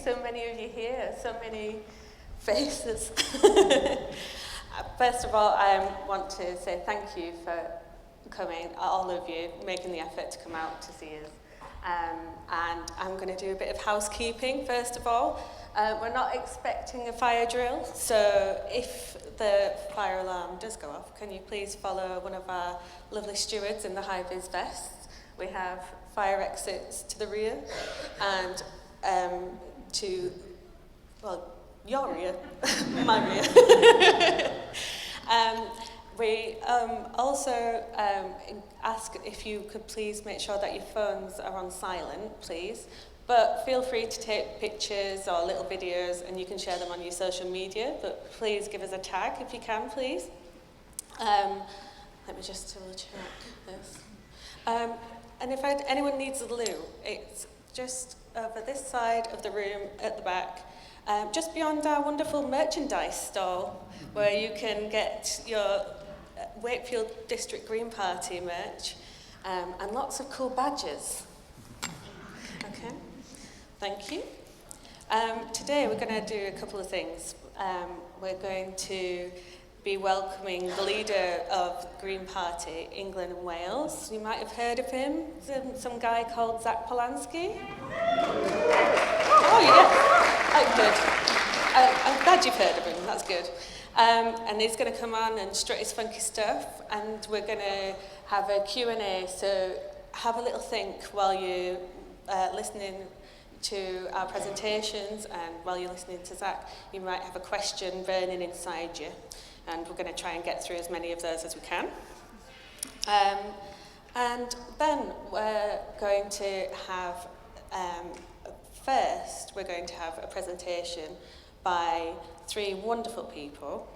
so many of you here, so many faces. First of all, I want to say thank you for coming, all of you, making the effort to come out to see us. And I'm going to do a bit of housekeeping, first of all. We're not expecting a fire drill, so if the fire alarm does go off, can you please follow one of our lovely stewards in the high-vis vests? We have fire exits to the rear and to, well, your rear, my rear. We also ask if you could please make sure that your phones are on silent, please. But feel free to take pictures or little videos and you can share them on your social media. But please give us a tag if you can, please. Let me just double check this. And if anyone needs a loo, it's just over this side of the room at the back, just beyond our wonderful merchandise stall, where you can get your Wakefield District Green Party merch and lots of cool badges. Okay, thank you. Today we're going to do a couple of things. We're going to be welcoming the leader of the Green Party, England and Wales. You might have heard of him, some guy called Zack Polanski. Oh yeah, oh, good. I'm glad you've heard of him, that's good. And he's going to come on and strut his funky stuff, and we're going to have a Q&A, so have a little think while you're listening to our presentations, and while you're listening to Zack, you might have a question burning inside you. And we're going to try and get through as many of those as we can. And then we're going to have, first, we're going to have a presentation by three wonderful people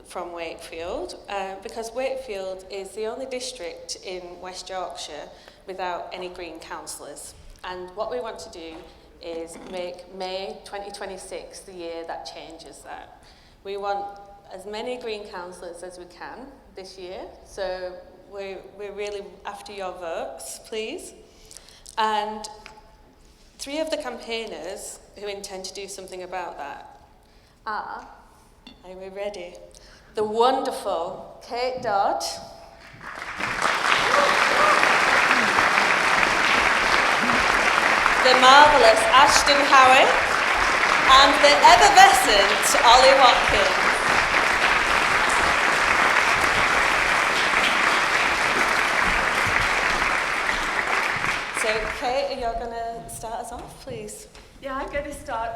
from Wakefield, because Wakefield is the only district in West Yorkshire without any Green councillors. And what we want to do is make May 2026 the year that changes that. We want as many Green councillors as we can this year, so we're really after your votes, please. And three of the campaigners who intend to do something about that are we ready? The wonderful Kate Dodd, the marvellous Ashton Howitt, and the effervescent Ollie Watkins. So, Kate, you're going to start us off, please. Yeah, I'm going to start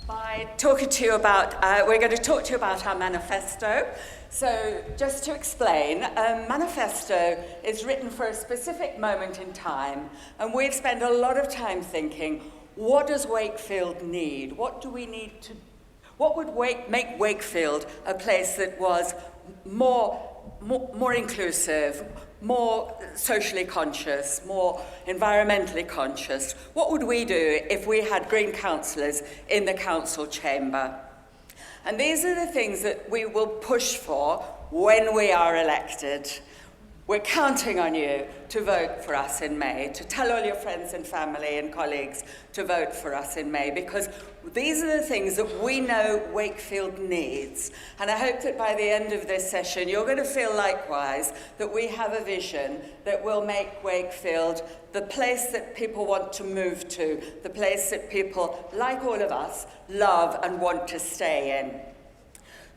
by talking to you about, we're going to talk to you about our manifesto. So, just to explain, manifesto is written for a specific moment in time, and we've spent a lot of time thinking, what does Wakefield need? What do we need to, what would make Wakefield a place that was more inclusive, more socially conscious, more environmentally conscious? What would we do if we had Green councillors in the council chamber? And these are the things that we will push for when we are elected. We're counting on you to vote for us in May, to tell all your friends and family and colleagues to vote for us in May, because these are the things that we know Wakefield needs. And I hope that by the end of this session, you're going to feel likewise that we have a vision that will make Wakefield the place that people want to move to, the place that people, like all of us, love and want to stay in.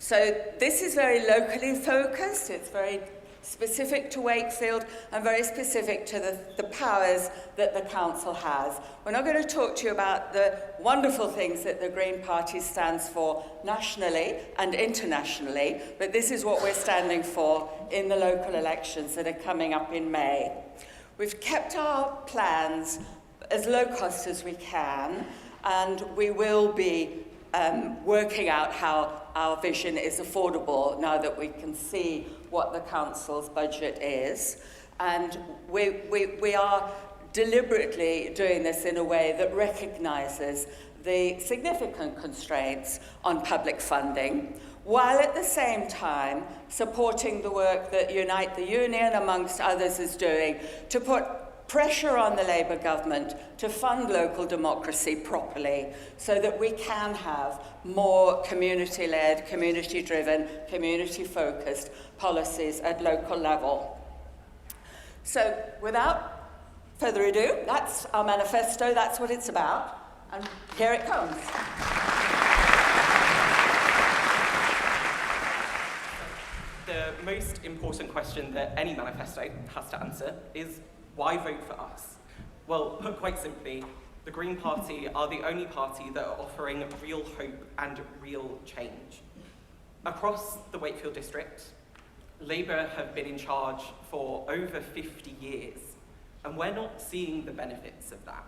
So this is very locally focused. It's very specific to Wakefield and very specific to the powers that the council has. We're not going to talk to you about the wonderful things that the Green Party stands for nationally and internationally, but this is what we're standing for in the local elections that are coming up in May. We've kept our plans as low cost as we can, and we will be working out how our vision is affordable now that we can see what the council's budget is. And we are deliberately doing this in a way that recognises the significant constraints on public funding, while at the same time supporting the work that Unite the Union, amongst others, is doing to put pressure on the Labour government to fund local democracy properly so that we can have more community-led, community-driven, community-focused policies at local level. So without further ado, that's our manifesto, that's what it's about, and here it comes. The most important question that any manifesto has to answer is, why vote for us? Well, put quite simply, the Green Party are the only party that are offering real hope and real change. Across the Wakefield district, Labour have been in charge for over 50 years, and we're not seeing the benefits of that.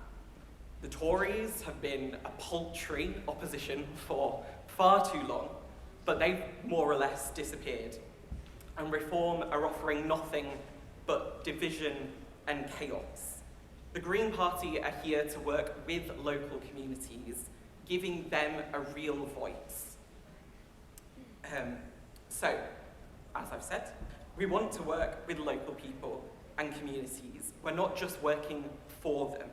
The Tories have been a paltry opposition for far too long, but they've more or less disappeared. And Reform are offering nothing but division and chaos. The Green Party are here to work with local communities, giving them a real voice. So, as I've said, we want to work with local people and communities. We're not just working for them.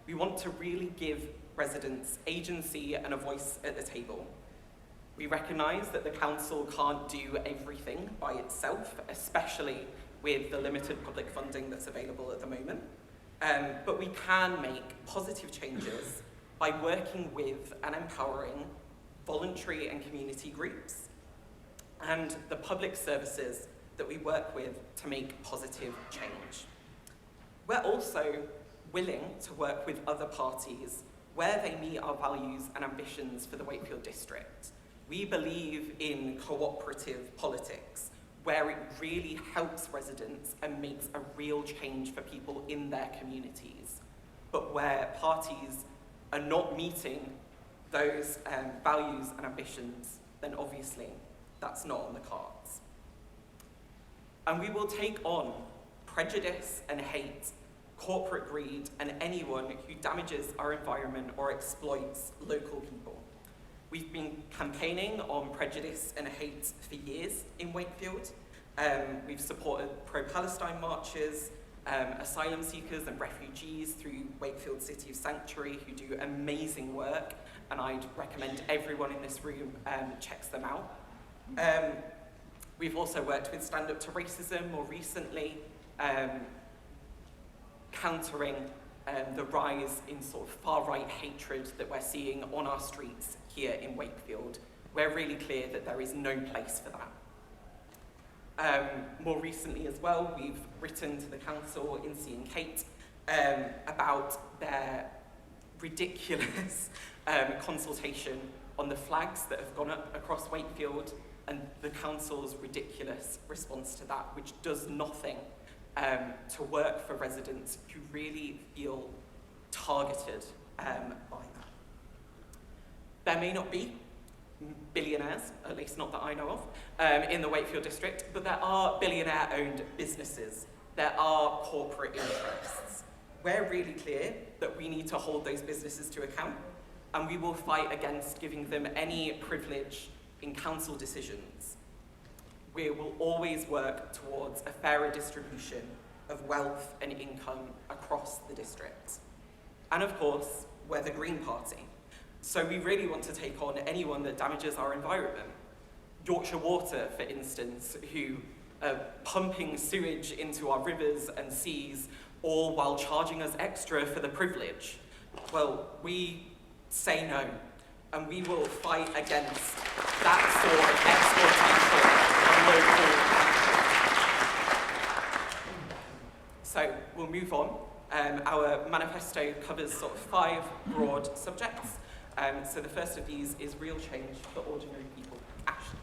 We want to really give residents agency and a voice at the table. We recognise that the council can't do everything by itself, especially with the limited public funding that's available at the moment. But we can make positive changes by working with and empowering voluntary and community groups and the public services that we work with to make positive change. We're also willing to work with other parties where they meet our values and ambitions for the Wakefield district. We believe in cooperative politics, where it really helps residents and makes a real change for people in their communities. But where parties are not meeting those values and ambitions, then obviously that's not on the cards. And we will take on prejudice and hate, corporate greed, and anyone who damages our environment or exploits local people. We've been campaigning on prejudice and hate for years in Wakefield. We've supported pro-Palestine marches, asylum seekers and refugees through Wakefield City of Sanctuary, who do amazing work, and I'd recommend everyone in this room checks them out. We've also worked with Stand Up to Racism more recently, countering the rise in sort of far-right hatred that we're seeing on our streets here in Wakefield. We're really clear that there is no place for that. More recently as well, we've written to the council, Incy and Kate, about their ridiculous consultation on the flags that have gone up across Wakefield, and the council's ridiculous response to that, which does nothing to work for residents who really feel targeted by that. There may not be billionaires, at least not that I know of, in the Wakefield district, but there are billionaire-owned businesses. There are corporate interests. We're really clear that we need to hold those businesses to account, and we will fight against giving them any privilege in council decisions. We will always work towards a fairer distribution of wealth and income across the district. And of course, we're the Green Party. So we really want to take on anyone that damages our environment. Yorkshire Water, for instance, who are pumping sewage into our rivers and seas, all while charging us extra for the privilege. Well, we say no, and we will fight against that sort of exploitation of local. So we'll move on. Our manifesto covers sort of 5 broad subjects. So the first of these is real change for ordinary people. Action.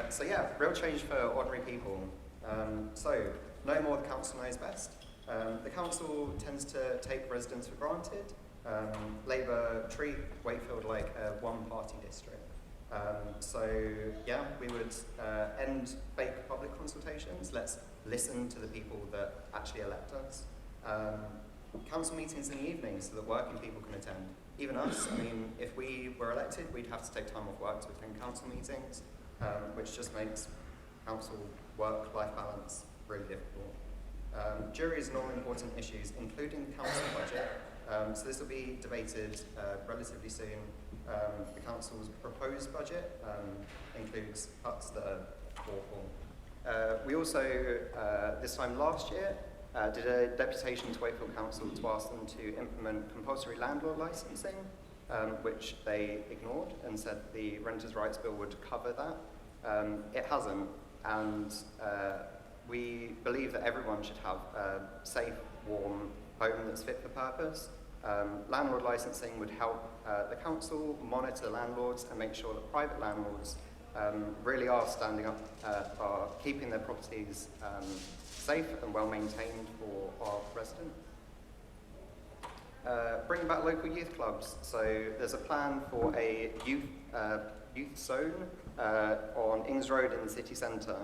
So yeah, real change for ordinary people. So no more the council knows best. The council tends to take residents for granted. Labour treat Wakefield like a one-party district. So yeah, we would end fake public consultations. Let's listen to the people that actually elect us. Council meetings in the evening so that working people can attend. Even us, I mean, if we were elected, we'd have to take time off work to attend council meetings, which just makes council work-life balance really difficult. Juries and all important issues, including the council budget. So this will be debated relatively soon. The council's proposed budget includes cuts that are awful. We also, this time last year, did a deputation to Wakefield Council to ask them to implement compulsory landlord licensing, which they ignored and said the Renters' Rights Bill would cover that. It hasn't, and we believe that everyone should have a safe, warm home that's fit for purpose. Landlord licensing would help the council monitor landlords and make sure that private landlords really are standing up, are keeping their properties safe and well maintained for our residents. Bringing back local youth clubs. So there's a plan for a youth zone on Ings Road in the city centre.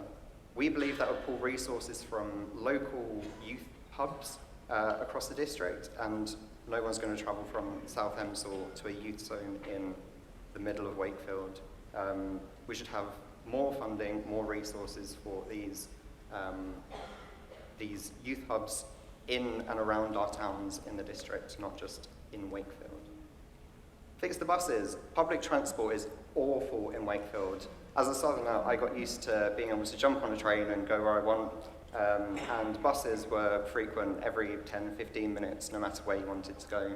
We believe that would pull resources from local youth hubs across the district, and no one's going to travel from South Emsall to a youth zone in the middle of Wakefield. We should have more funding, more resources for these youth hubs in and around our towns in the district, not just in Wakefield. Fix the buses. Public transport is awful in Wakefield. As a southerner, I got used to being able to jump on a train and go where I want, and buses were frequent every 10, 15 minutes, no matter where you wanted to go.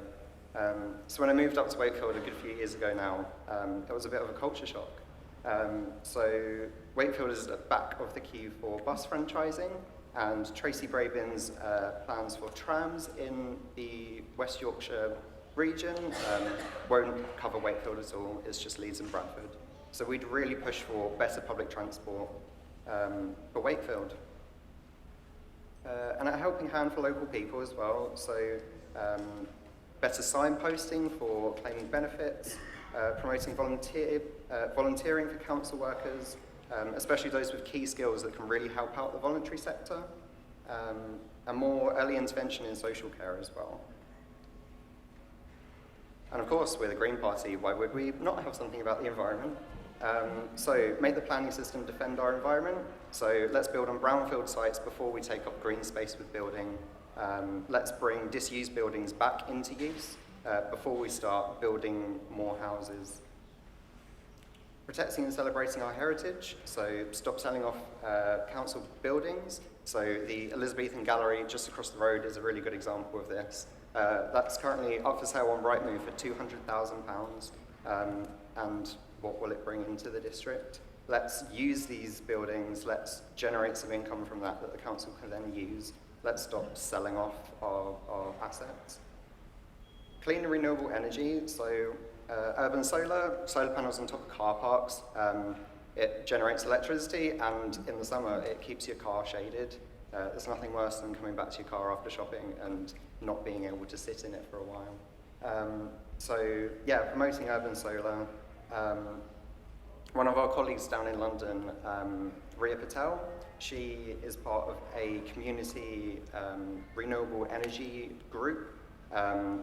So when I moved up to Wakefield a good few years ago now, it was a bit of a culture shock. So Wakefield is at the back of the queue for bus franchising, and Tracy Brabin's plans for trams in the West Yorkshire region won't cover Wakefield at all. It's just Leeds and Bradford. So we'd really push for better public transport for Wakefield. And a helping hand for local people as well. So better signposting for claiming benefits, promoting volunteering for council workers, especially those with key skills that can really help out the voluntary sector, and more early intervention in social care as well. And of course, we're the Green Party, why would we not have something about the environment? So make the planning system defend our environment. So let's build on brownfield sites before we take up green space with building. Let's bring disused buildings back into use before we start building more houses. Protecting and celebrating our heritage, so stop selling off council buildings. So the Elizabethan Gallery just across the road is a really good example of this. That's currently up for sale on Rightmove for £200,000. And what will it bring into the district? Let's use these buildings, let's generate some income from that the council can then use. Let's stop selling off our assets. Clean and renewable energy, so urban solar panels on top of car parks. It generates electricity, and in the summer it keeps your car shaded. There's nothing worse than coming back to your car after shopping and not being able to sit in it for a while. So yeah, promoting urban solar. One of our colleagues down in London, Ria Patel, she is part of a community renewable energy group.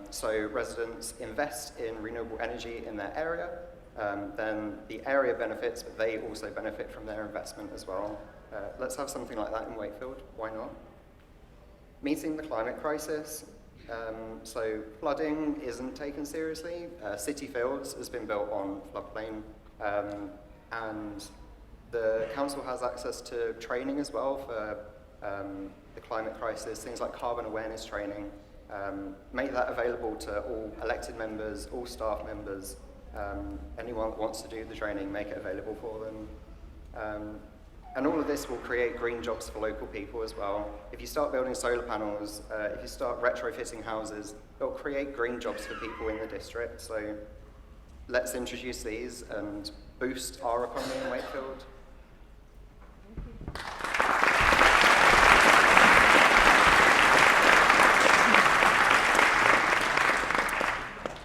So residents invest in renewable energy in their area, then the area benefits, but they also benefit from their investment as well. Let's have something like that in Wakefield, why not? Meeting the climate crisis. So flooding isn't taken seriously. City Fields has been built on floodplain, and the council has access to training as well for the climate crisis, things like carbon awareness training. Make that available to all elected members, all staff members, anyone that wants to do the training, make it available for them. And all of this will create green jobs for local people as well. If you start building solar panels, if you start retrofitting houses, it'll create green jobs for people in the district. So let's introduce these and boost our economy in Wakefield.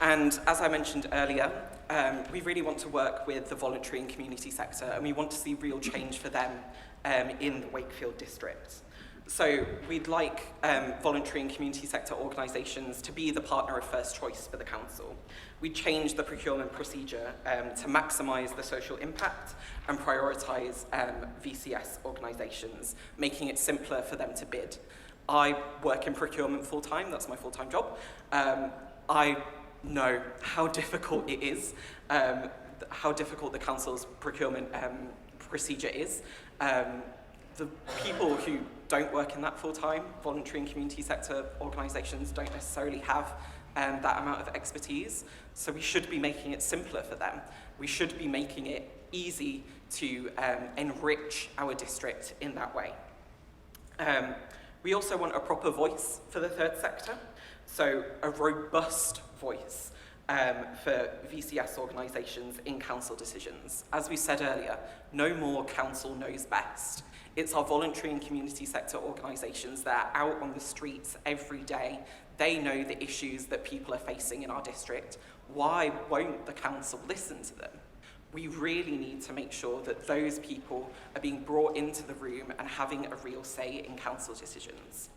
And as I mentioned earlier, we really want to work with the voluntary and community sector, and we want to see real change for them in the Wakefield district. So we'd like voluntary and community sector organisations to be the partner of first choice for the council. We changed the procurement procedure to maximise the social impact and prioritise VCS organisations, making it simpler for them to bid. I work in procurement full-time, that's my full-time job. I know how difficult it is, how difficult the council's procurement procedure is. The people who don't work in that full-time, voluntary and community sector organisations don't necessarily have that amount of expertise, so we should be making it simpler for them. We should be making it easy to enrich our district in that way. We also want a proper voice for the third sector, so a robust voice for VCS organisations in council decisions. As we said earlier, no more council knows best. It's our voluntary and community sector organisations that are out on the streets every day. They know the issues that people are facing in our district. Why won't the council listen to them? We really need to make sure that those people are being brought into the room and having a real say in council decisions.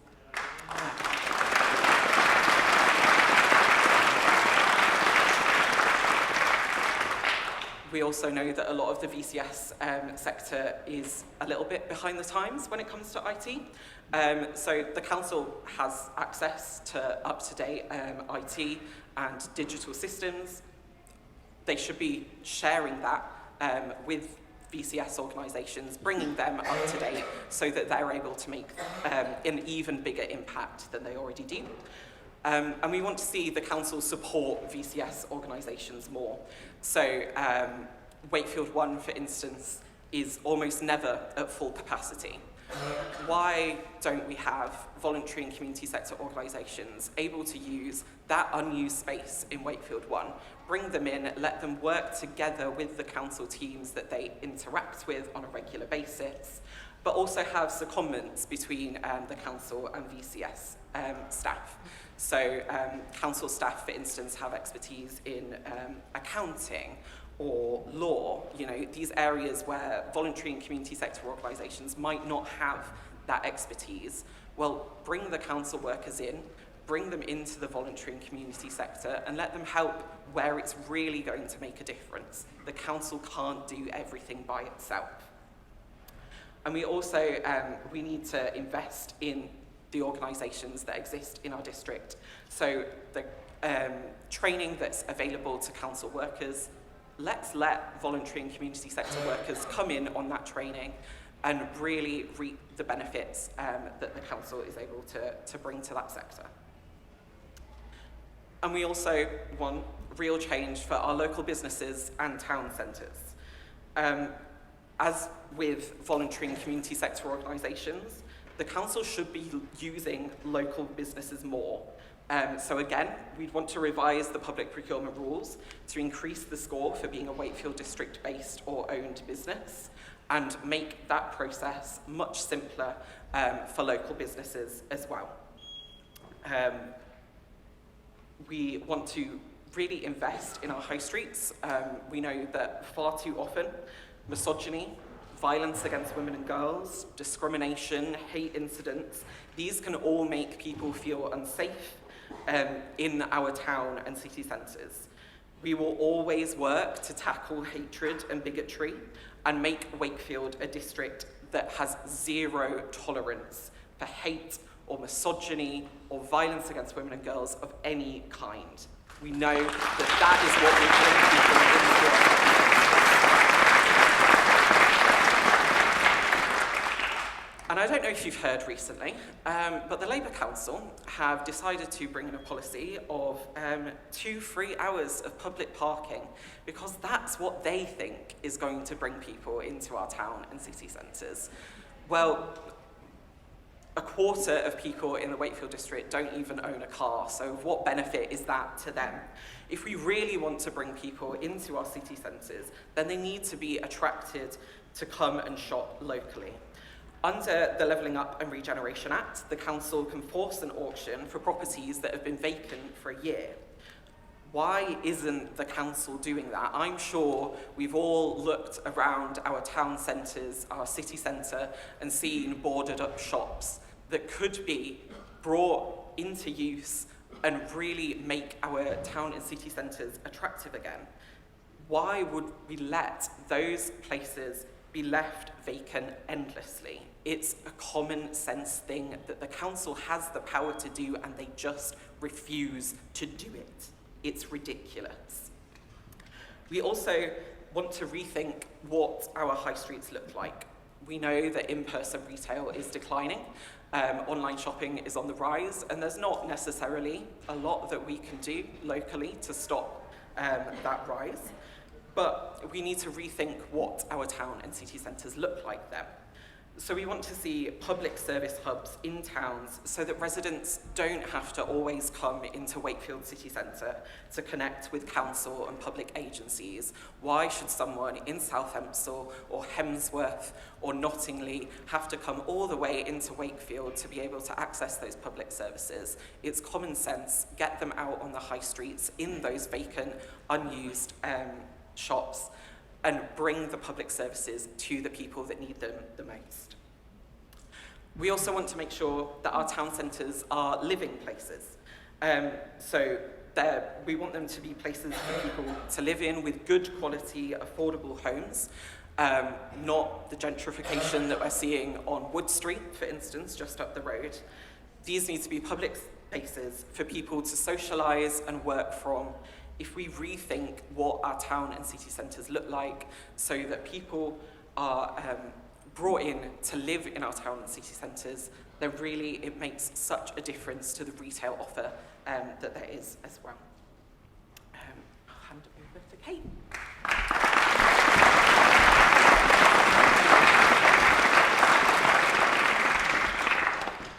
We also know that a lot of the VCS sector is a little bit behind the times when it comes to IT. So the council has access to up-to-date IT and digital systems. They should be sharing that with VCS organisations, bringing them up to date so that they're able to make an even bigger impact than they already do. And we want to see the council support VCS organisations more. So Wakefield 1, for instance, is almost never at full capacity. Why don't we have voluntary and community sector organisations able to use that unused space in Wakefield 1, bring them in, let them work together with the council teams that they interact with on a regular basis, but also have secondments between the council and VCS staff. So council staff, for instance, have expertise in accounting or law, you know, these areas where voluntary and community sector organisations might not have that expertise. Well, bring the council workers in, bring them into the voluntary and community sector and let them help where it's really going to make a difference. The council can't do everything by itself. And we also, we need to invest in the organisations that exist in our district. So the training that's available to council workers, let's let voluntary and community sector workers come in on that training and really reap the benefits that the council is able to bring to that sector. And we also want real change for our local businesses and town centres. As with voluntary and community sector organisations, the council should be using local businesses more. So again, we'd want to revise the public procurement rules to increase the score for being a Wakefield district-based or owned business and make that process much simpler for local businesses as well. We want to really invest in our high streets. We know that far too often, misogyny, violence against women and girls, discrimination, hate incidents, these can all make people feel unsafe in our town and city centres. We will always work to tackle hatred and bigotry and make Wakefield a district that has zero tolerance for hate or misogyny or violence against women and girls of any kind. We know that is what we bring people into our And I don't know if you've heard recently, but the Labour Council have decided to bring in a policy of 2 free hours of public parking because that's what they think is going to bring people into our town and city centres. Well, a quarter of people in the Wakefield district don't even own a car, so what benefit is that to them? If we really want to bring people into our city centres, then they need to be attracted to come and shop locally. Under the Levelling Up and Regeneration Act, the council can force an auction for properties that have been vacant for a year. Why isn't the council doing that? I'm sure we've all looked around our town centres, our city centre, and seen boarded up shops that could be brought into use and really make our town and city centres attractive again. Why would we let those places be left vacant endlessly? It's a common sense thing that the council has the power to do and they just refuse to do it. It's ridiculous. We also want to rethink what our high streets look like. We know that in-person retail is declining, online shopping is on the rise, and there's not necessarily a lot that we can do locally to stop that rise, but we need to rethink what our town and city centres look like then. So we want to see public service hubs in towns so that residents don't have to always come into Wakefield city centre to connect with council and public agencies. Why should someone in South Hempsall or Hemsworth or Nottingley have to come all the way into Wakefield to be able to access those public services? It's common sense. Get them out on the high streets in those vacant, unused shops, and bring the public services to the people that need them the most. We also want to make sure that our town centres are living places. We want them to be places for people to live in with good quality, affordable homes, not the gentrification that we're seeing on Wood Street, for instance, just up the road. These need to be public spaces for people to socialise and work from. If we rethink what our town and city centres look like so that people are brought in to live in our town and city centres, then really it makes such a difference to the retail offer that there is as well. I'll hand over to Kate.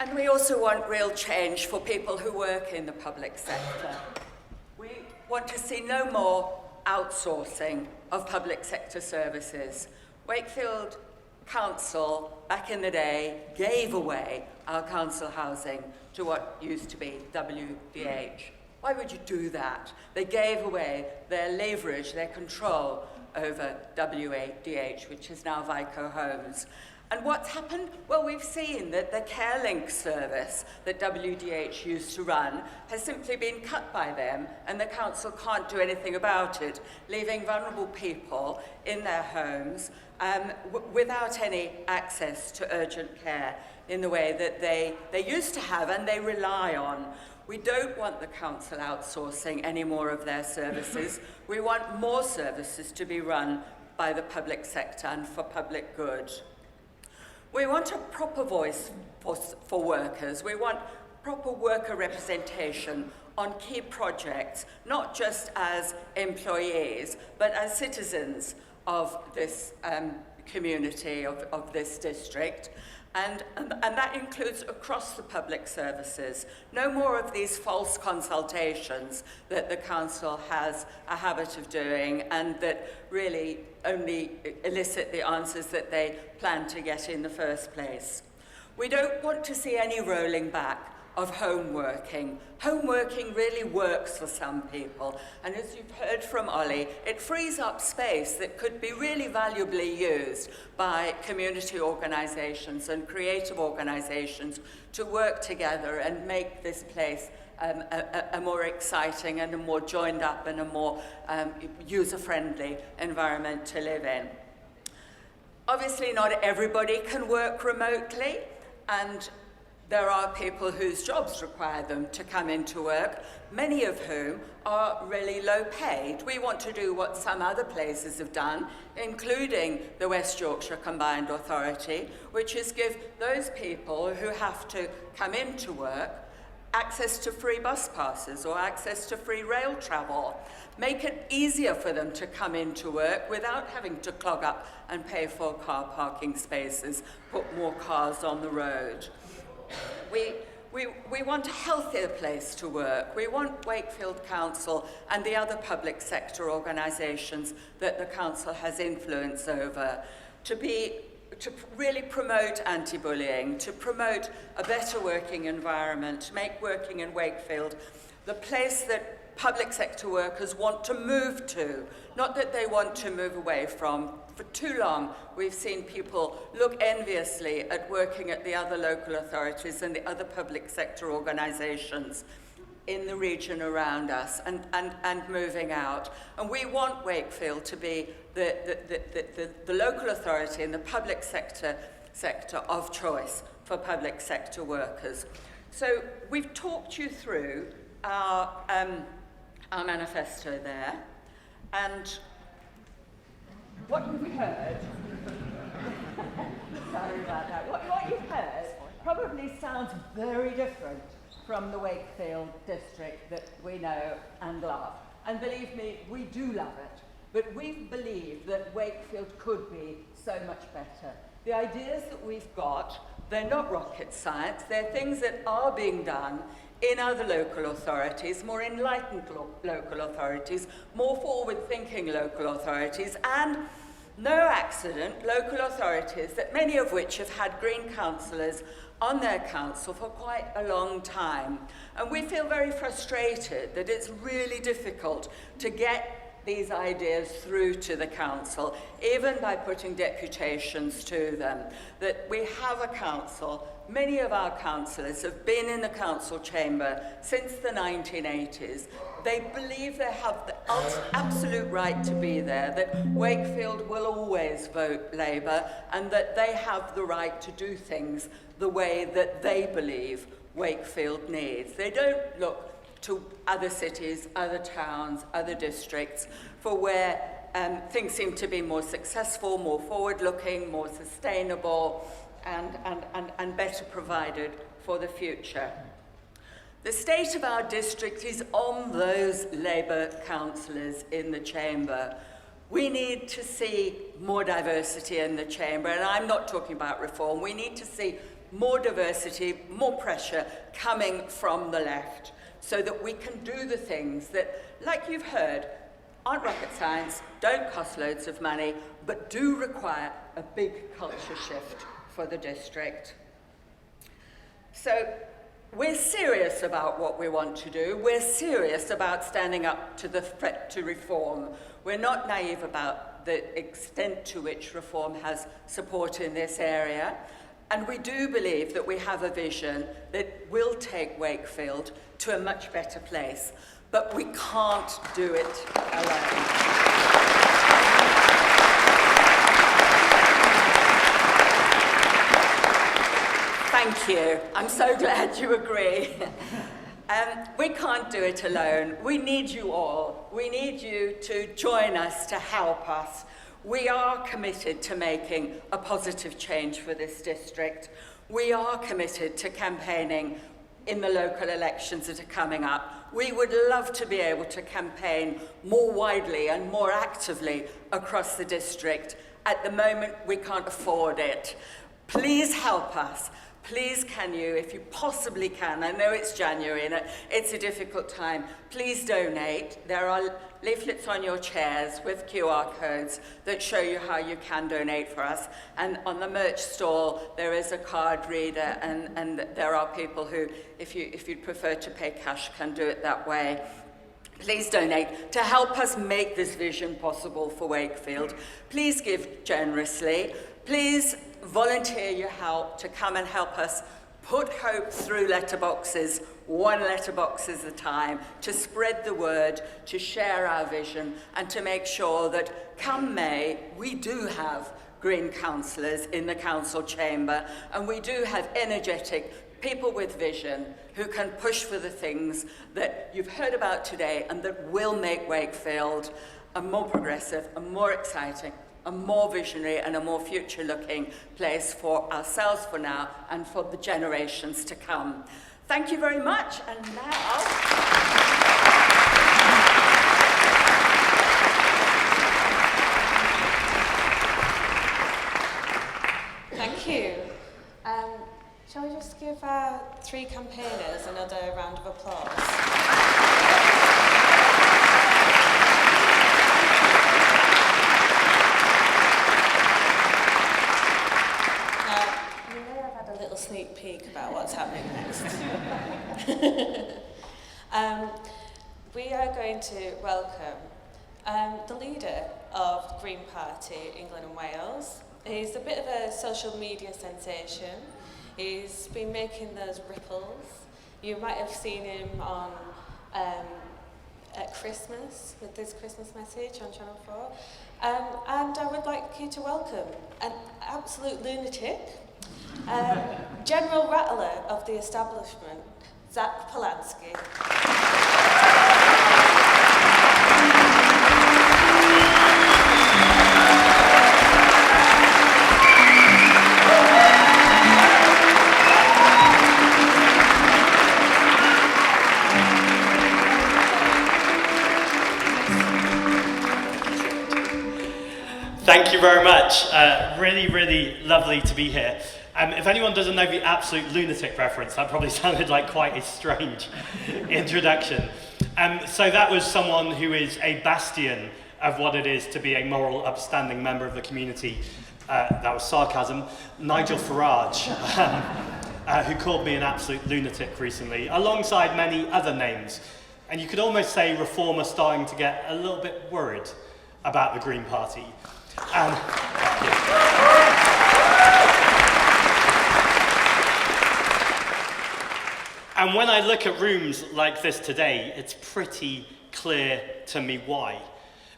And we also want real change for people who work in the public sector. We want to see no more outsourcing of public sector services. Wakefield Council, back in the day, gave away our council housing to what used to be WDH. Why would you do that? They gave away their leverage, their control over WDH, which is now Vico Homes. And what's happened? Well, we've seen that the CareLink service that WDH used to run has simply been cut by them, and the council can't do anything about it, leaving vulnerable people in their homes without any access to urgent care in the way that they used to have and they rely on. We don't want the council outsourcing any more of their services. We want more services to be run by the public sector and for public good. We want a proper voice for workers. We want proper worker representation on key projects, not just as employees, but as citizens of this community, of this district. And that includes across the public services. No more of these false consultations that the council has a habit of doing and that really only elicit the answers that they plan to get in the first place. We don't want to see any rolling back of home working. Home working really works for some people, and as you've heard from Ollie, it frees up space that could be really valuably used by community organisations and creative organisations to work together and make this place a more exciting and a more joined up and a more user-friendly environment to live in. Obviously, not everybody can work remotely, and there are people whose jobs require them to come into work, many of whom are really low paid. We want to do what some other places have done, including the West Yorkshire Combined Authority, which is give those people who have to come into work access to free bus passes or access to free rail travel. Make it easier for them to come into work without having to clog up and pay for car parking spaces, put more cars on the road. We want a healthier place to work. We want Wakefield Council and the other public sector organisations that the council has influence over to really promote anti-bullying, to promote a better working environment, to make working in Wakefield the place that public sector workers want to move to, not that they want to move away from. For too long, we've seen people look enviously at working at the other local authorities and the other public sector organisations in the region around us and moving out. And we want Wakefield to be the local authority and the public sector of choice for public sector workers. So we've talked you through our manifesto there, and what you've heard, sorry about that, what you've heard probably sounds very different from the Wakefield district that we know and love. And believe me, we do love it, but we believe that Wakefield could be so much better. The ideas that we've got, they're not rocket science, they're things that are being done in other local authorities, more enlightened local authorities, more forward-thinking local authorities, and no accident, local authorities, that many of which have had Green councillors on their council for quite a long time. And we feel very frustrated that it's really difficult to get these ideas through to the council, even by putting deputations to them. That we have a council, many of our councillors have been in the council chamber since the 1980s. They believe they have the absolute right to be there, that Wakefield will always vote Labour, and that they have the right to do things the way that they believe Wakefield needs. They don't look to other cities, other towns, other districts, for where things seem to be more successful, more forward-looking, more sustainable, and better provided for the future. The state of our district is on those Labour councillors in the chamber. We need to see more diversity in the chamber, and I'm not talking about reform. We need to see more diversity, more pressure coming from the left, so that we can do the things that, like you've heard, aren't rocket science, don't cost loads of money, but do require a big culture shift for the district. So we're serious about what we want to do. We're serious about standing up to the threat to reform. We're not naive about the extent to which reform has support in this area. And we do believe that we have a vision that will take Wakefield to a much better place. But we can't do it alone. Thank you. I'm so glad you agree. We can't do it alone. We need you all. We need you to join us, to help us. We are committed to making a positive change for this district. We are committed to campaigning in the local elections that are coming up. We would love to be able to campaign more widely and more actively across the district. At the moment, we can't afford it. Please help us. Please can you, if you possibly can, I know it's January and it's a difficult time, please donate. There are leaflets on your chairs with QR codes that show you how you can donate for us. And on the merch stall, there is a card reader, and there are people who, if you'd prefer to pay cash, can do it that way. Please donate to help us make this vision possible for Wakefield. Please give generously. Please volunteer your help to come and help us put hope through letterboxes, one letterbox at a time, to spread the word, to share our vision, and to make sure that come May, we do have Green councillors in the council chamber, and we do have energetic people with vision who can push for the things that you've heard about today and that will make Wakefield a more progressive, a more exciting, a more visionary and a more future-looking place for ourselves for now and for the generations to come. Thank you very much, and now... Thank you. Shall we just give our three campaigners another round of applause? Sneak peek about what's happening next. We are to welcome the leader of the Green Party, England and Wales. He's a bit of a social media sensation. He's been making those ripples. You might have seen him on at Christmas with this Christmas message on Channel 4. And I would like you to welcome an absolute lunatic, General Rattler of the establishment, Zack Polanski. Thank you very much. Really, really lovely to be here. If anyone doesn't know the absolute lunatic reference, that probably sounded like quite a strange introduction. So that was someone who is a bastion of what it is to be a moral, upstanding member of the community. That was sarcasm. Nigel Farage, who called me an absolute lunatic recently, alongside many other names. And you could almost say Reform are starting to get a little bit worried about the Green Party. And when I look at rooms like this today, it's pretty clear to me why.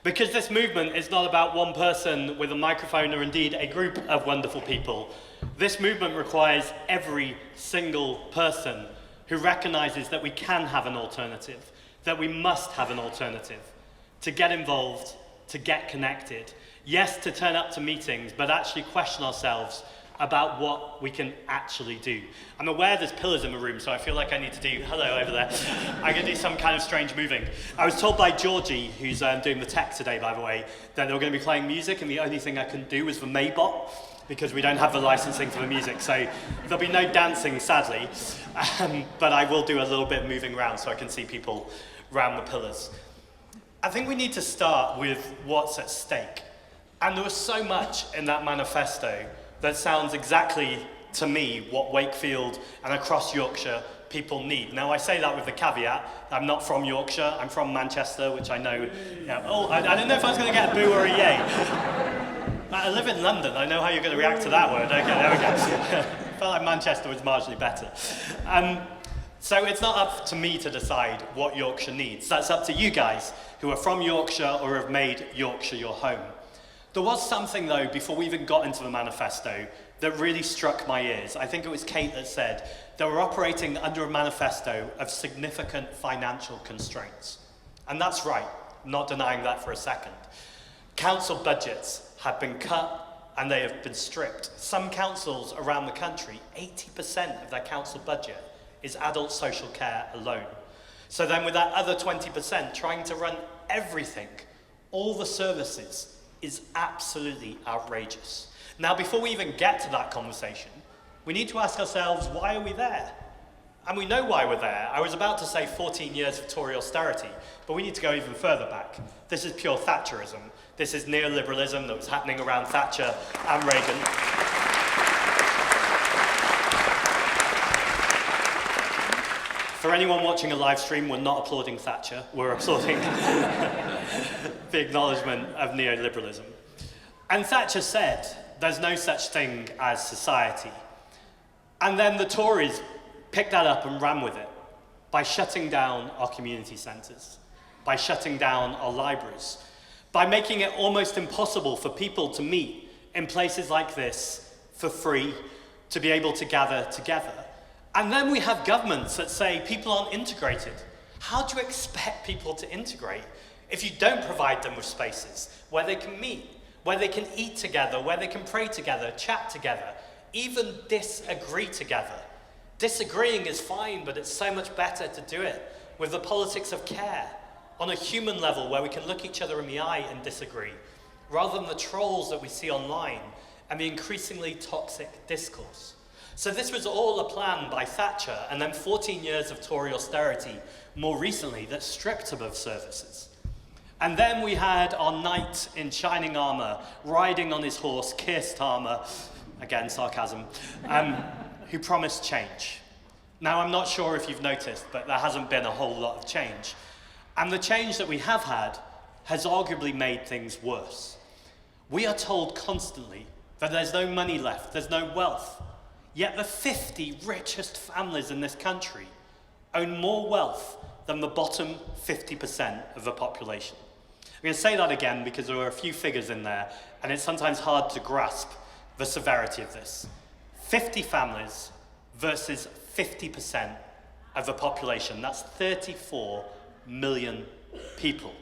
Because this movement is not about one person with a microphone or indeed a group of wonderful people. This movement requires every single person who recognizes that we can have an alternative, that we must have an alternative, to get involved, to get connected. Yes, to turn up to meetings, but actually question ourselves about what we can actually do. I'm aware there's pillars in the room, so I feel like I need to do, hello over there, I'm gonna do some kind of strange moving. I was told by Georgie, who's doing the tech today, by the way, that they were gonna be playing music, and the only thing I couldn't do was the Maybot, because we don't have the licensing for the music, so there'll be no dancing, sadly, but I will do a little bit moving around so I can see people around the pillars. I think we need to start with what's at stake. And there was so much in that manifesto that sounds exactly, to me, what Wakefield and across Yorkshire people need. Now, I say that with the caveat, I'm not from Yorkshire, I'm from Manchester, which I know, I don't know if I was going to get a boo or a yay. I live in London, I know how you're going to react to that word. Okay, there we go. Felt like Manchester was marginally better. So it's not up to me to decide what Yorkshire needs. That's up to you guys who are from Yorkshire or have made Yorkshire your home. There was something, though, before we even got into the manifesto that really struck my ears. I think it was Kate that said that we're operating under a manifesto of significant financial constraints. And that's right, I'm not denying that for a second. Council budgets have been cut and they have been stripped. Some councils around the country, 80% of their council budget is adult social care alone. So then with that other 20%, trying to run everything, all the services, is absolutely outrageous. Now, before we even get to that conversation, we need to ask ourselves, why are we there? And we know why we're there. I was about to say 14 years of Tory austerity, but we need to go even further back. This is pure Thatcherism. This is neoliberalism that was happening around Thatcher and Reagan. For anyone watching a live stream, we're not applauding Thatcher, we're applauding the acknowledgement of neoliberalism. And Thatcher said, there's no such thing as society. And then the Tories picked that up and ran with it by shutting down our community centres, by shutting down our libraries, by making it almost impossible for people to meet in places like this for free, to be able to gather together. And then we have governments that say people aren't integrated. How do you expect people to integrate if you don't provide them with spaces where they can meet, where they can eat together, where they can pray together, chat together, even disagree together? Disagreeing is fine, but it's so much better to do it with the politics of care, on a human level where we can look each other in the eye and disagree, rather than the trolls that we see online and the increasingly toxic discourse. So this was all a plan by Thatcher, and then 14 years of Tory austerity more recently that stripped them of services. And then we had our knight in shining armour, riding on his horse, Keir Starmer, again sarcasm, who promised change. Now, I'm not sure if you've noticed, but there hasn't been a whole lot of change. And the change that we have had has arguably made things worse. We are told constantly that there's no money left, there's no wealth. Yet the 50 richest families in this country own more wealth than the bottom 50% of the population. I'm going to say that again because there are a few figures in there, and it's sometimes hard to grasp the severity of this. 50 families versus 50% of the population. That's 34 million people.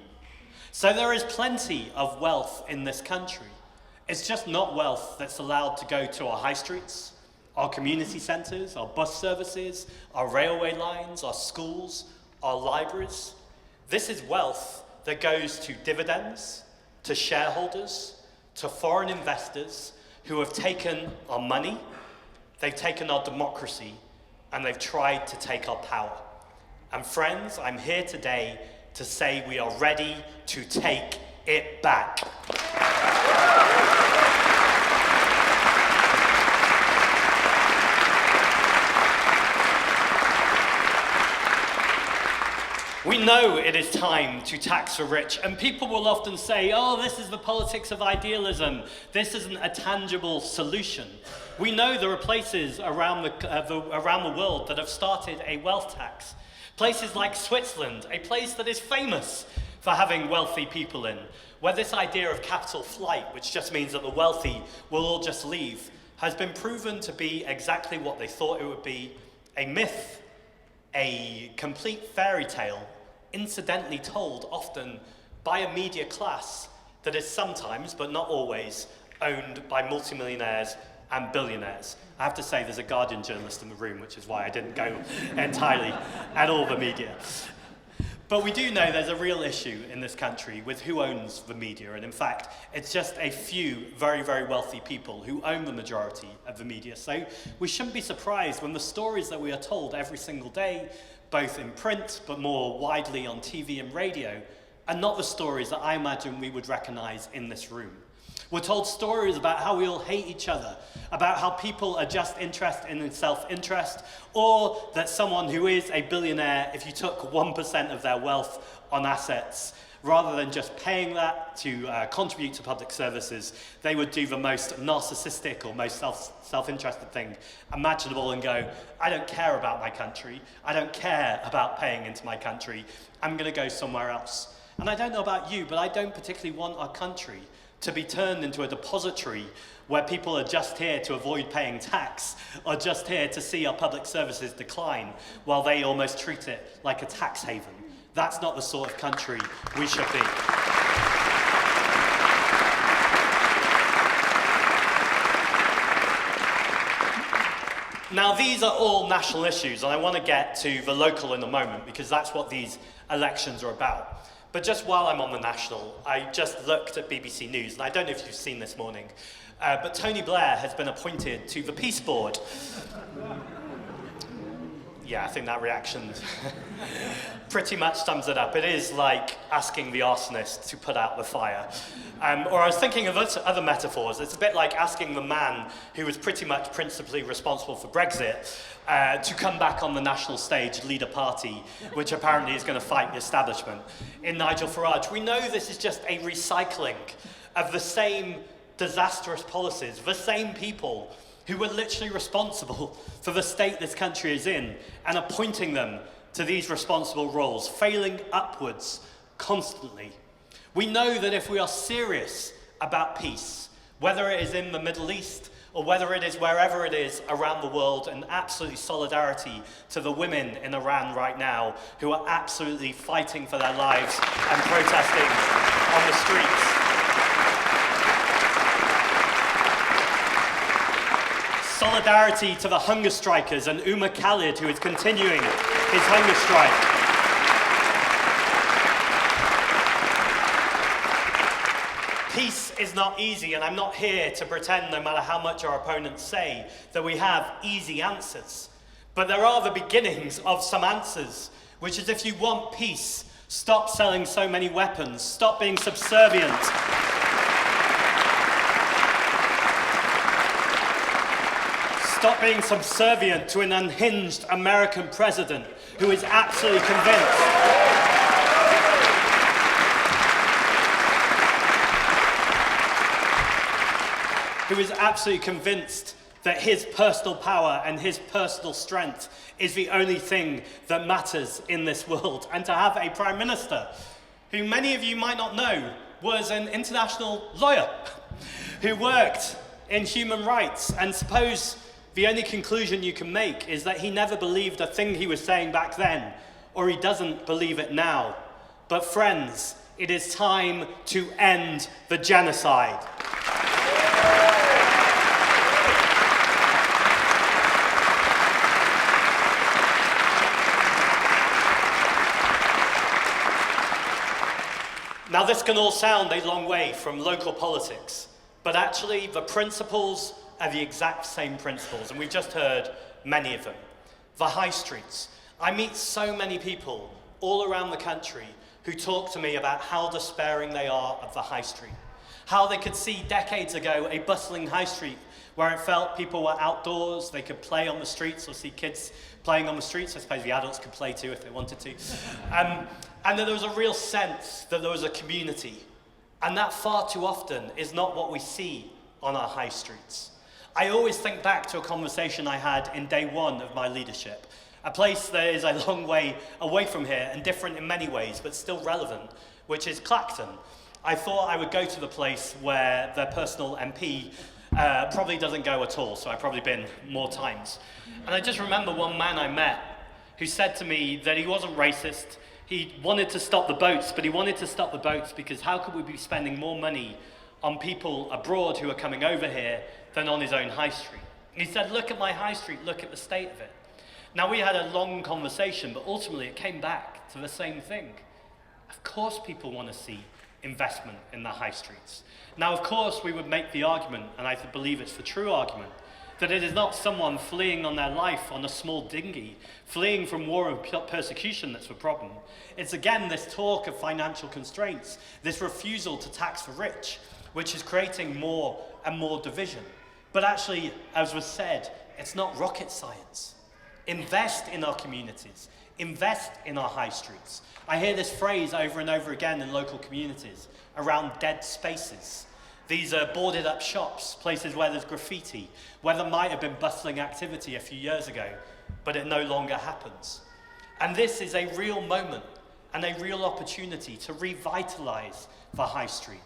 So there is plenty of wealth in this country. It's just not wealth that's allowed to go to our high streets, our community centres, our bus services, our railway lines, our schools, our libraries. This is wealth that goes to dividends, to shareholders, to foreign investors who have taken our money, they've taken our democracy, and they've tried to take our power. And friends, I'm here today to say we are ready to take it back. We know it is time to tax the rich, and people will often say, oh, this is the politics of idealism. This isn't a tangible solution. We know there are places around the world that have started a wealth tax. Places like Switzerland, a place that is famous for having wealthy people in, where this idea of capital flight, which just means that the wealthy will all just leave, has been proven to be exactly what they thought it would be, a myth, a complete fairy tale, incidentally told often by a media class that is sometimes, but not always, owned by multimillionaires and billionaires. I have to say there's a Guardian journalist in the room, which is why I didn't go entirely at all the media. But we do know there's a real issue in this country with who owns the media, and in fact, it's just a few very, very wealthy people who own the majority of the media. So we shouldn't be surprised when the stories that we are told every single day, both in print, but more widely on TV and radio, are not the stories that I imagine we would recognize in this room. We're told stories about how we all hate each other, about how people are just interested in self-interest, or that someone who is a billionaire, if you took 1% of their wealth on assets, rather than just paying that to contribute to public services, they would do the most narcissistic or most self-interested thing imaginable and go, I don't care about my country, I don't care about paying into my country, I'm going to go somewhere else. And I don't know about you, but I don't particularly want our country to be turned into a depository where people are just here to avoid paying tax, or just here to see our public services decline, while they almost treat it like a tax haven. That's not the sort of country we should be. Now, these are all national issues, and I want to get to the local in a moment, because that's what these elections are about. But just while I'm on the national, I just looked at BBC News, and I don't know if you've seen this morning, but Tony Blair has been appointed to the Peace Board. Yeah, I think that reaction pretty much sums it up. It is like asking the arsonist to put out the fire. Or I was thinking of other metaphors. It's a bit like asking the man who was pretty much principally responsible for Brexit to come back on the national stage, lead a party, which apparently is going to fight the establishment. In Nigel Farage, we know this is just a recycling of the same disastrous policies, the same people who were literally responsible for the state this country is in, and appointing them to these responsible roles, failing upwards constantly. We know that if we are serious about peace, whether it is in the Middle East or whether it is wherever it is around the world, and absolutely solidarity to the women in Iran right now who are absolutely fighting for their lives and protesting on the streets. Solidarity to the hunger strikers and Umar Khalid, who is continuing his hunger strike. Peace is not easy, and I'm not here to pretend, no matter how much our opponents say, that we have easy answers. But there are the beginnings of some answers, which is if you want peace, stop selling so many weapons, stop being subservient. Stop being subservient to an unhinged American president who is absolutely convinced who is absolutely convinced that his personal power and his personal strength is the only thing that matters in this world. And to have a Prime Minister, who many of you might not know, was an international lawyer, who worked in human rights, and suppose the only conclusion you can make is that he never believed a thing he was saying back then, or he doesn't believe it now. But friends, it is time to end the genocide. Now, this can all sound a long way from local politics, but actually the principles are the exact same principles, and we've just heard many of them. The high streets. I meet so many people all around the country who talk to me about how despairing they are of the high street, how they could see decades ago a bustling high street where it felt people were outdoors, they could play on the streets or see kids playing on the streets. I suppose the adults could play too if they wanted to. And that there was a real sense that there was a community. And that far too often is not what we see on our high streets. I always think back to a conversation I had in day one of my leadership, a place that is a long way away from here and different in many ways, but still relevant, which is Clacton. I thought I would go to the place where their personal MP probably doesn't go at all, so I've probably been more times. And I just remember one man I met who said to me that he wasn't racist. He wanted to stop the boats, but he wanted to stop the boats because how could we be spending more money on people abroad who are coming over here than on his own high street? And he said, look at my high street, look at the state of it. Now, we had a long conversation, but ultimately it came back to the same thing. Of course people want to see investment in the high streets. Now, of course, we would make the argument, and I believe it's the true argument, that it is not someone fleeing on their life on a small dinghy, fleeing from war and persecution that's the problem. It's again this talk of financial constraints, this refusal to tax the rich, which is creating more and more division. But actually, as was said, it's not rocket science. Invest in our communities. Invest in our high streets. I hear this phrase over and over again in local communities around dead spaces. These are boarded up shops, places where there's graffiti, where there might have been bustling activity a few years ago, but it no longer happens. And this is a real moment and a real opportunity to revitalise the high street.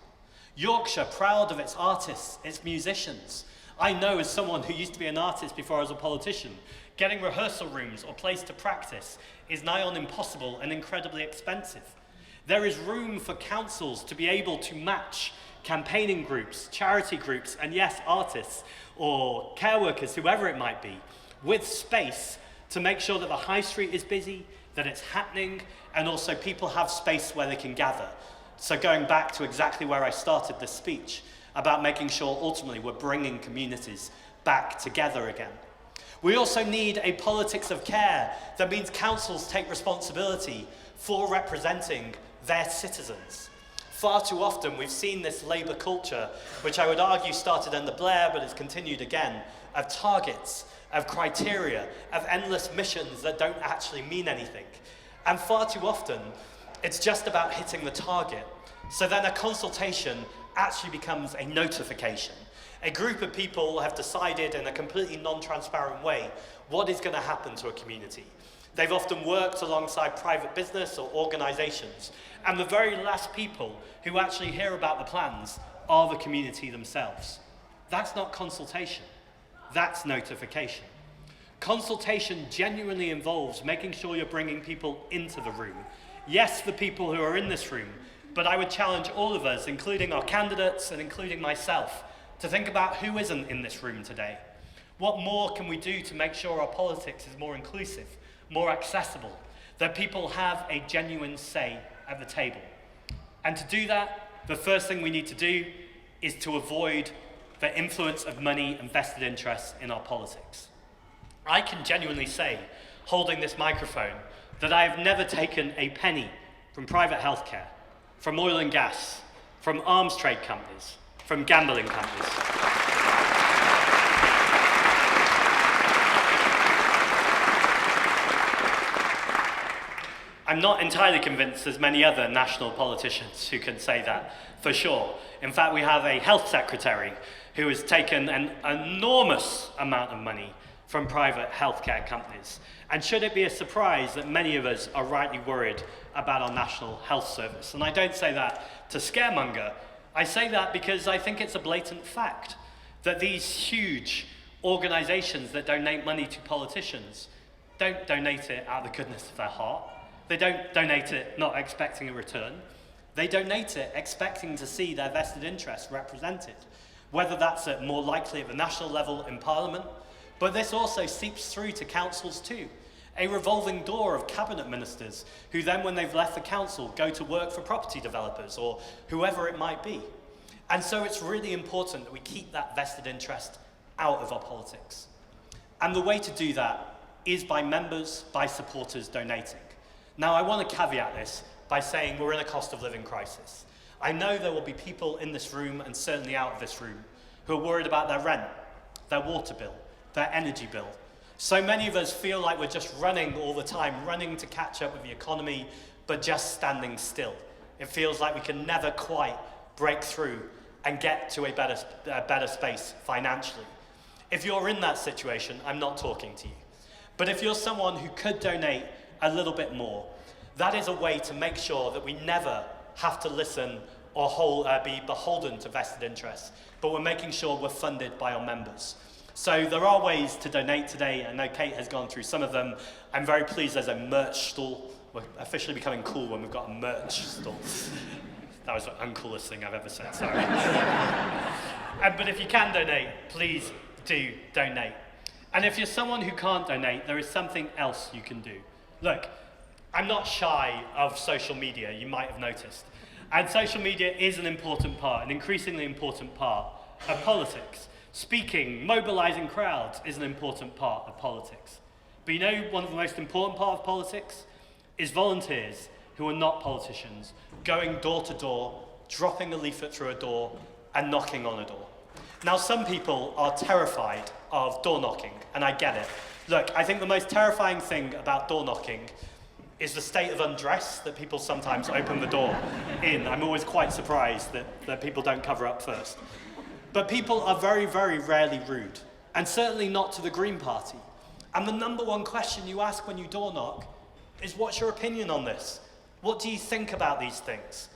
Yorkshire, proud of its artists, its musicians. I know as someone who used to be an artist before I was a politician, getting rehearsal rooms or place to practice is nigh on impossible and incredibly expensive. There is room for councils to be able to match campaigning groups, charity groups, and yes, artists or care workers, whoever it might be, with space to make sure that the high street is busy, that it's happening, and also people have space where they can gather. So going back to exactly where I started this speech, about making sure ultimately we're bringing communities back together again. We also need a politics of care that means councils take responsibility for representing their citizens. Far too often we've seen this Labour culture, which I would argue started under Blair but has continued again, of targets, of criteria, of endless missions that don't actually mean anything. And far too often it's just about hitting the target. So then a consultation actually becomes a notification. A group of people have decided in a completely non-transparent way what is going to happen to a community. They've often worked alongside private business or organisations, and the very last people who actually hear about the plans are the community themselves. That's not consultation, that's notification. Consultation genuinely involves making sure you're bringing people into the room. Yes, the people who are in this room, but I would challenge all of us, including our candidates and including myself, to think about who isn't in this room today. What more can we do to make sure our politics is more inclusive, more accessible, that people have a genuine say at the table? And to do that, the first thing we need to do is to avoid the influence of money and vested interests in our politics. I can genuinely say, holding this microphone, that I have never taken a penny from private healthcare, from oil and gas, from arms trade companies, from gambling companies. I'm not entirely convinced there's many other national politicians who can say that for sure. In fact, we have a health secretary who has taken an enormous amount of money from private healthcare companies. And should it be a surprise that many of us are rightly worried about our National Health Service? And I don't say that to scaremonger. I say that because I think it's a blatant fact that these huge organizations that donate money to politicians don't donate it out of the goodness of their heart. They don't donate it not expecting a return. They donate it expecting to see their vested interests represented, whether that's more likely at the national level in Parliament, but this also seeps through to councils too. A revolving door of cabinet ministers who then, when they've left the council, go to work for property developers or whoever it might be. And so it's really important that we keep that vested interest out of our politics. And the way to do that is by members, by supporters donating. Now, I want to caveat this by saying we're in a cost of living crisis. I know there will be people in this room and certainly out of this room who are worried about their rent, their water bill, their energy bill. So many of us feel like we're just running all the time, running to catch up with the economy, but just standing still. It feels like we can never quite break through and get to a better space financially. If you're in that situation, I'm not talking to you. But if you're someone who could donate a little bit more, that is a way to make sure that we never have to listen or be beholden to vested interests, but we're making sure we're funded by our members. So there are ways to donate today. I know Kate has gone through some of them. I'm very pleased there's a merch stall. We're officially becoming cool when we've got a merch stall. That was the uncoolest thing I've ever said, sorry. But if you can donate, please do donate. And if you're someone who can't donate, there is something else you can do. Look, I'm not shy of social media, you might have noticed. And social media is an important part, an increasingly important part of politics. Speaking, mobilizing crowds is an important part of politics. But you know, one of the most important parts of politics is volunteers who are not politicians, going door to door, dropping a leaflet through a door, and knocking on a door. Now, some people are terrified of door knocking, and I get it. Look, I think the most terrifying thing about door knocking is the state of undress that people sometimes open the door in. I'm always quite surprised that people don't cover up first. But people are very, very rarely rude, and certainly not to the Green Party. And the number one question you ask when you door knock is, what's your opinion on this? What do you think about these things?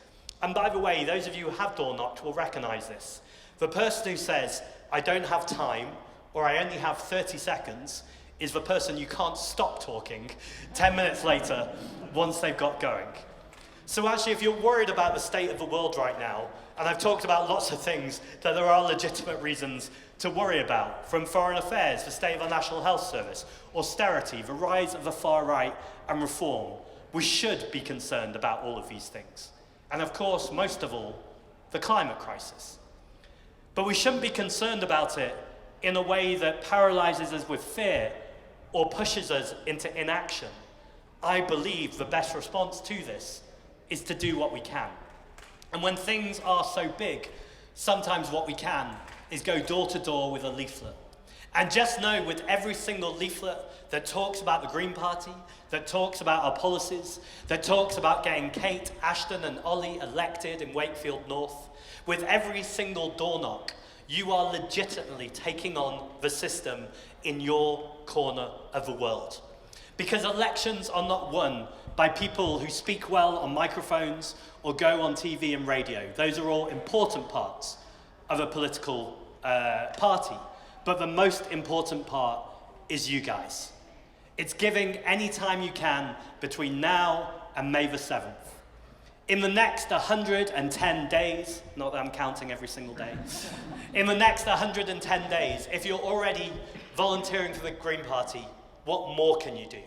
And by the way, those of you who have door knocked will recognize this. The person who says, I don't have time, or I only have 30 seconds, is the person you can't stop talking 10 minutes later once they've got going. So actually, if you're worried about the state of the world right now, and I've talked about lots of things that there are legitimate reasons to worry about, from foreign affairs, the state of our National Health Service, austerity, the rise of the far right, and reform, we should be concerned about all of these things. And of course, most of all, the climate crisis. But we shouldn't be concerned about it in a way that paralyzes us with fear or pushes us into inaction. I believe the best response to this is to do what we can. And when things are so big, sometimes what we can is go door to door with a leaflet. And just know, with every single leaflet that talks about the Green Party, that talks about our policies, that talks about getting Kate, Ashton and Ollie elected in Wakefield North, with every single door knock, you are legitimately taking on the system in your corner of the world. Because elections are not won by people who speak well on microphones or go on TV and radio. Those are all important parts of a political party. But the most important part is you guys. It's giving any time you can between now and May the 7th. In the next 110 days, not that I'm counting every single day, in the next 110 days, if you're already volunteering for the Green Party, what more can you do?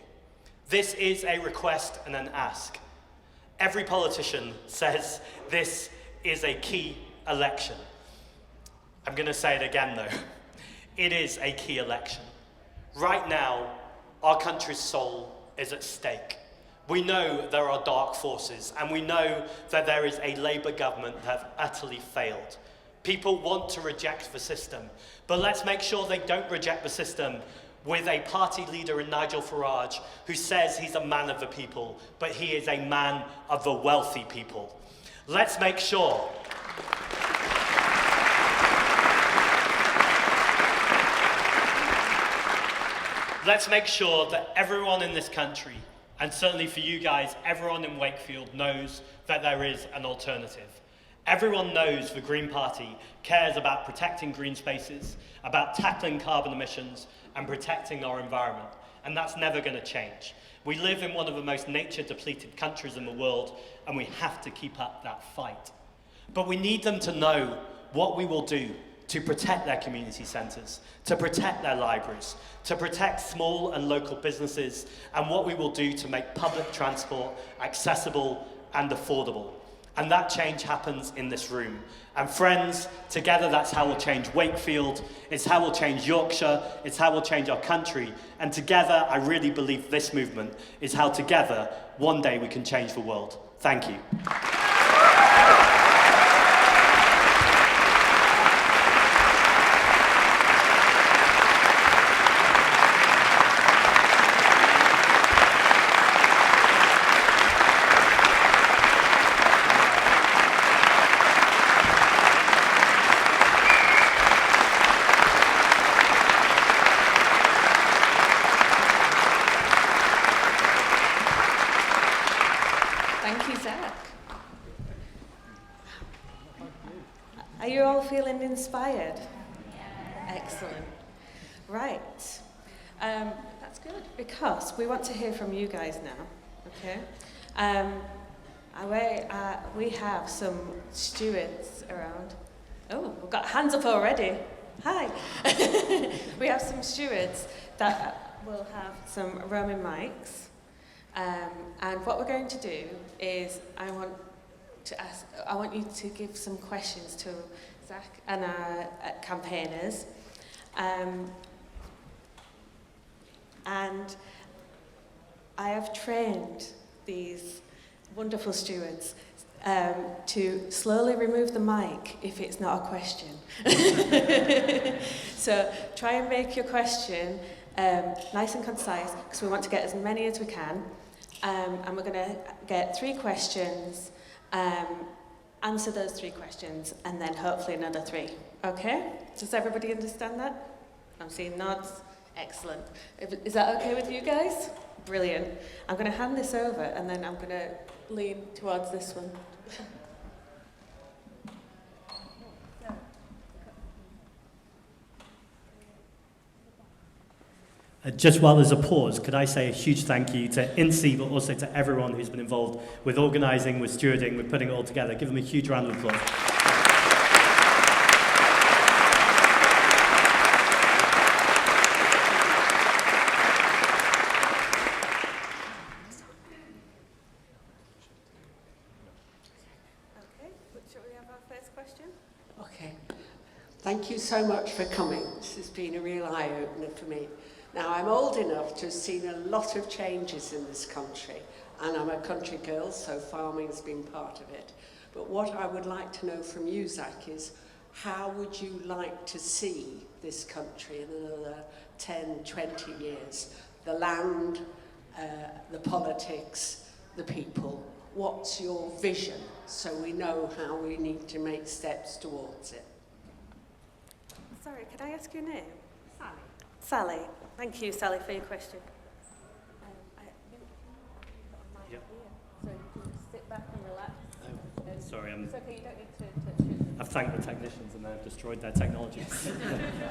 This is a request and an ask. Every politician says this is a key election. I'm going to say it again though. It is a key election. Right now, our country's soul is at stake. We know there are dark forces, and we know that there is a Labour government that have utterly failed. People want to reject the system, but let's make sure they don't reject the system with a party leader in Nigel Farage who says he's a man of the people, but he is a man of the wealthy people. Let's make sure that everyone in this country, and certainly for you guys, everyone in Wakefield knows that there is an alternative. Everyone knows the Green Party cares about protecting green spaces, about tackling carbon emissions, and protecting our environment. And that's never going to change. We live in one of the most nature-depleted countries in the world, and we have to keep up that fight. But we need them to know what we will do to protect their community centres, to protect their libraries, to protect small and local businesses, and what we will do to make public transport accessible and affordable. And that change happens in this room. And friends, together that's how we'll change Wakefield, it's how we'll change Yorkshire, it's how we'll change our country. And together, I really believe this movement is how together, one day we can change the world. Thank you. Thank you, Zack. Are you all feeling inspired? Excellent. Right. That's good, because we want to hear from you guys now, okay? We have some stewards around. Oh, we've got hands up already. Hi. We have some stewards that will have some roaming mics. And what we're going to do is I want you to give some questions to Zack and our campaigners. And I have trained these wonderful stewards to slowly remove the mic if it's not a question. So try and make your question nice and concise, because we want to get as many as we can. And we're going to get 3 questions, answer those 3 questions, and then hopefully another 3. Okay? Does everybody understand that? I'm seeing nods. Excellent. Is that okay with you guys? Brilliant. I'm going to hand this over, and then I'm going to lean towards this one. Just while there's a pause, could I say a huge thank you to INSEE, but also to everyone who's been involved with organising, with stewarding, with putting it all together. Give them a huge round of applause. Okay, shall we have our first question? Okay. Thank you so much for coming. This has been a real eye-opener for me. Now, I'm old enough to have seen a lot of changes in this country, and I'm a country girl, so farming has been part of it. But what I would like to know from you, Zack, is how would you like to see this country in another 10, 20 years? The land, the politics, the people. What's your vision, so we know how we need to make steps towards it? Sorry, could I ask your name? Sally. Sally. Thank you, Sally, for your question. Yep. So you can sit back and relax. Sorry, it's okay, you don't need to touch it. I've thanked the technicians and they've destroyed their technology.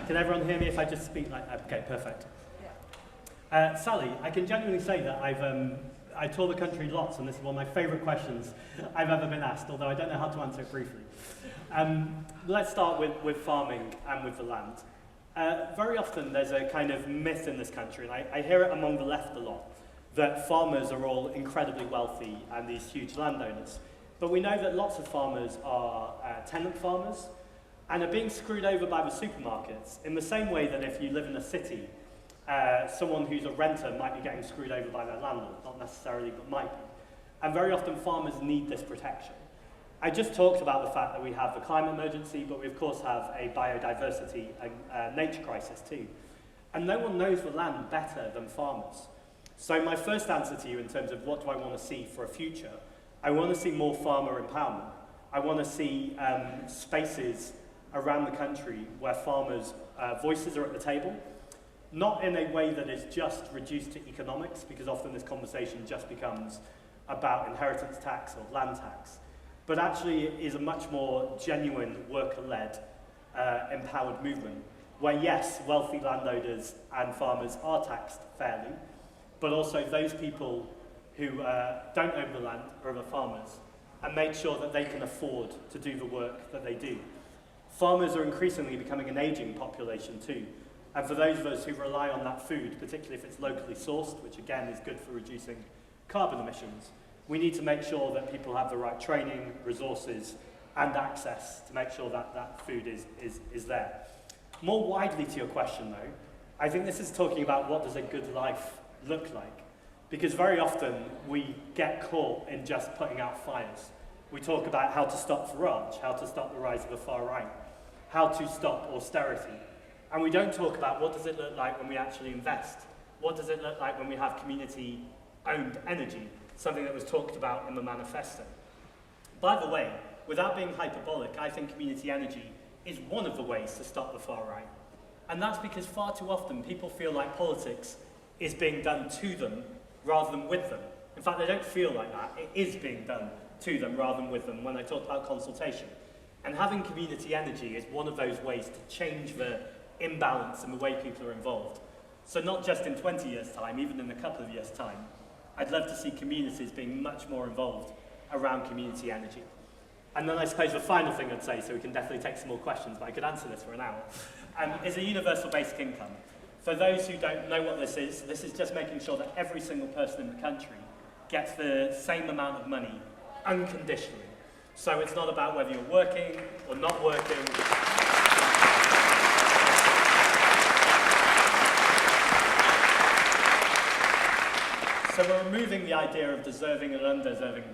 Can everyone hear me if I just speak like that? Okay, perfect. Yeah. Sally, I can genuinely say that I tour the country lots, and this is one of my favourite questions I've ever been asked, although I don't know how to answer it briefly. Let's start with farming and with the land. Very often there's a kind of myth in this country, and I hear it among the left a lot, that farmers are all incredibly wealthy and these huge landowners. But we know that lots of farmers are tenant farmers and are being screwed over by the supermarkets in the same way that if you live in a city, someone who's a renter might be getting screwed over by their landlord, not necessarily, but might be. And very often farmers need this protection. I just talked about the fact that we have the climate emergency, but we of course have a biodiversity and nature crisis too. And no one knows the land better than farmers. So my first answer to you in terms of what do I want to see for a future, I want to see more farmer empowerment. I want to see spaces around the country where farmers' voices are at the table, not in a way that is just reduced to economics, because often this conversation just becomes about inheritance tax or land tax, but actually is a much more genuine worker-led, empowered movement, where yes, wealthy landowners and farmers are taxed fairly, but also those people who don't own the land are the farmers, and make sure that they can afford to do the work that they do. Farmers are increasingly becoming an aging population too, and for those of us who rely on that food, particularly if it's locally sourced, which again is good for reducing carbon emissions, we need to make sure that people have the right training, resources, and access to make sure that that food is there. More widely to your question though, I think this is talking about what does a good life look like. Because very often we get caught in just putting out fires. We talk about how to stop Farage, how to stop the rise of the far right, how to stop austerity. And we don't talk about what does it look like when we actually invest? What does it look like when we have community-owned energy? Something that was talked about in the manifesto. By the way, without being hyperbolic, I think community energy is one of the ways to stop the far right. And that's because far too often people feel like politics is being done to them rather than with them. In fact, they don't feel like that. It is being done to them rather than with them when I talk about consultation. And having community energy is one of those ways to change the imbalance in the way people are involved. So not just in 20 years' time, even in a couple of years' time, I'd love to see communities being much more involved around community energy. And then I suppose the final thing I'd say, so we can definitely take some more questions, but I could answer this for an hour, is a universal basic income. For those who don't know what this is just making sure that every single person in the country gets the same amount of money unconditionally. So it's not about whether you're working or not working. So we're removing the idea of deserving and undeserving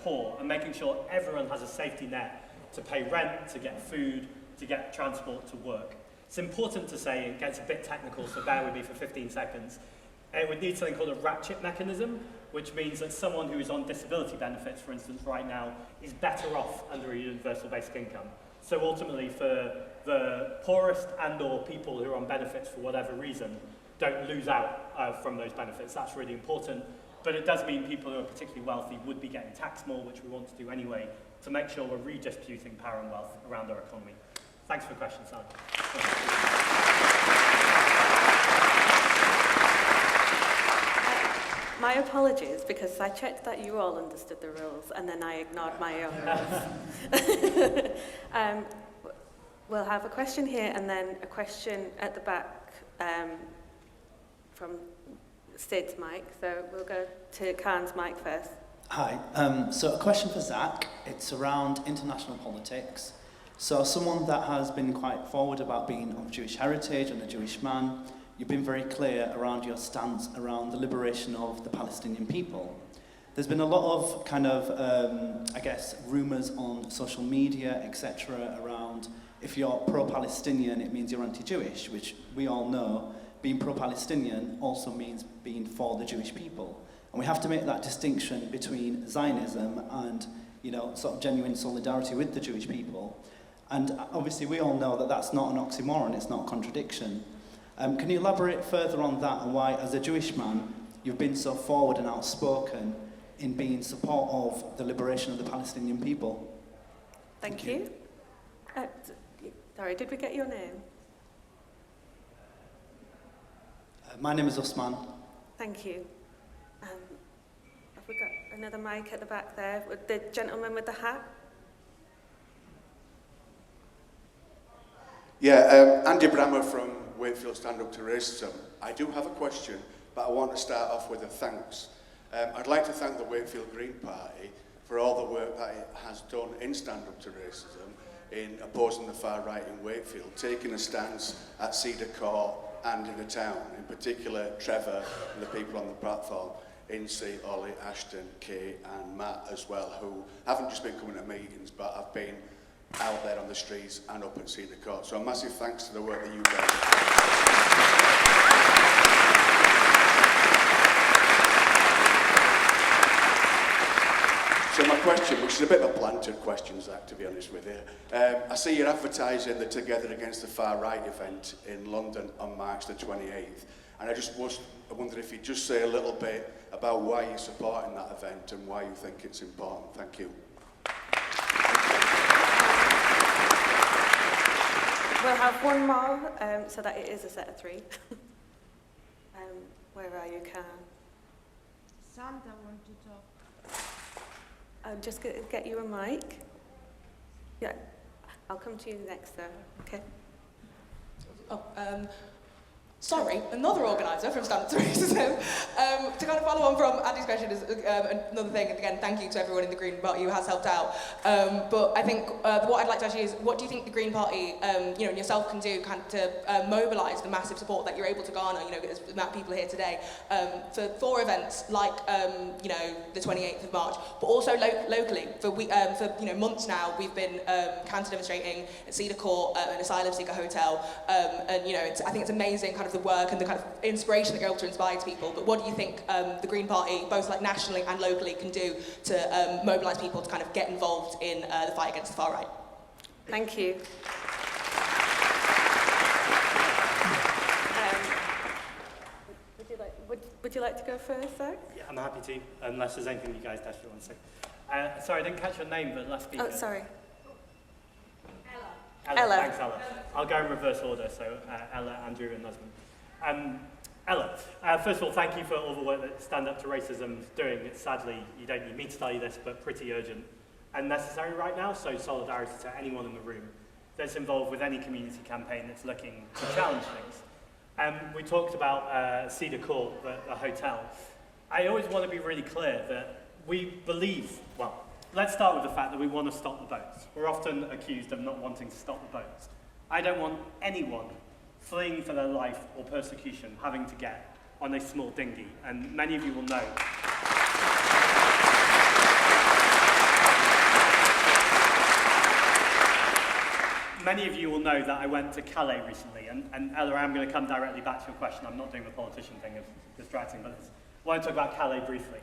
poor and making sure everyone has a safety net to pay rent, to get food, to get transport to work. It's important to say, it gets a bit technical, so bear with me for 15 seconds. It would need something called a ratchet mechanism, which means that someone who is on disability benefits, for instance, right now, is better off under a universal basic income. So ultimately, for the poorest and or people who are on benefits for whatever reason, don't lose out from those benefits. That's really important. But it does mean people who are particularly wealthy would be getting taxed more, which we want to do anyway, to make sure we're redistributing power and wealth around our economy. Thanks for the question, Simon. My apologies, because I checked that you all understood the rules, and then I ignored my own rules. We'll have a question here, and then a question at the back from Sid's mic. So we'll go to Khan's mic first. Hi. So a question for Zack. It's around international politics. So someone that has been quite forward about being of Jewish heritage and a Jewish man, you've been very clear around your stance around the liberation of the Palestinian people. There's been a lot of kind of, I guess, rumours on social media, etc., around if you're pro-Palestinian, it means you're anti-Jewish, which we all know being pro-Palestinian also means being for the Jewish people. And we have to make that distinction between Zionism and, you know, sort of genuine solidarity with the Jewish people. And obviously we all know that that's not an oxymoron, it's not a contradiction. Can you elaborate further on that and why, as a Jewish man, you've been so forward and outspoken in being in support of the liberation of the Palestinian people? Thank you. Sorry, did we get your name? My name is Usman. Thank you. Have we got another mic at the back there? With the gentleman with the hat? Yeah, Andy Brammer from Wakefield Stand Up to Racism. I do have a question, but I want to start off with a thanks. I'd like to thank the Wakefield Green Party for all the work that it has done in Stand Up to Racism in opposing the far right in Wakefield, taking a stance at Cedar Court and in the town, in particular Trevor and the people on the platform, Incy, Ollie, Ashton, Kay and Matt as well, who haven't just been coming to meetings but have been out there on the streets and up at Cedar Court. So a massive thanks to the work that you guys do. So my question, which is a bit of a planted question, Zach, to be honest with you. I see you're advertising the Together Against the Far Right event in London on March the 28th. And I wonder if you'd just say a little bit about why you're supporting that event and why you think it's important. Thank you. We'll have one more, so that it is a set of 3. Where are you, Karen? Santa want to talk. Just get you a mic. Yeah, I'll come to you next, though. Okay. Sorry, another organiser from Stand Up to Racism. To kind of follow on from Andy's question is another thing, and again, thank you to everyone in the Green Party who has helped out. But I think what I'd like to ask you is, what do you think the Green Party, and yourself can do to mobilise the massive support that you're able to garner, there's the amount of people here today, for events like, the 28th of March, but also locally. For months now, we've been cancer demonstrating at Cedar Court, an asylum seeker hotel, and I think it's amazing kind of the work and the kind of inspiration that you're able to inspire people. But what do you think the Green Party, both like nationally and locally, can do to mobilise people to kind of get involved in the fight against the far right? Thank you. Would you like to go first, Zach? Yeah, I'm happy to, unless there's anything you guys desperately want to say. Sorry, I didn't catch your name, but last speaker. Oh, sorry. Ella. Thanks, Ella. I'll go in reverse order, so Ella, Andrew, and Nesmond. Ella, first of all, thank you for all the work that Stand Up to Racism is doing. It's sadly, you don't need me to tell you this, but pretty urgent and necessary right now, so solidarity to anyone in the room that's involved with any community campaign that's looking to challenge things. We talked about Cedar Court, the hotel. I always want to be really clear that we believe, well, let's start with the fact that we want to stop the boats. We're often accused of not wanting to stop the boats. I don't want anyone fleeing for their life or persecution having to get on a small dinghy, and many of you will know. Many of you will know that I went to Calais recently, and Ella, I'm going to come directly back to your question. I'm not doing the politician thing of distracting, but I want to talk about Calais briefly.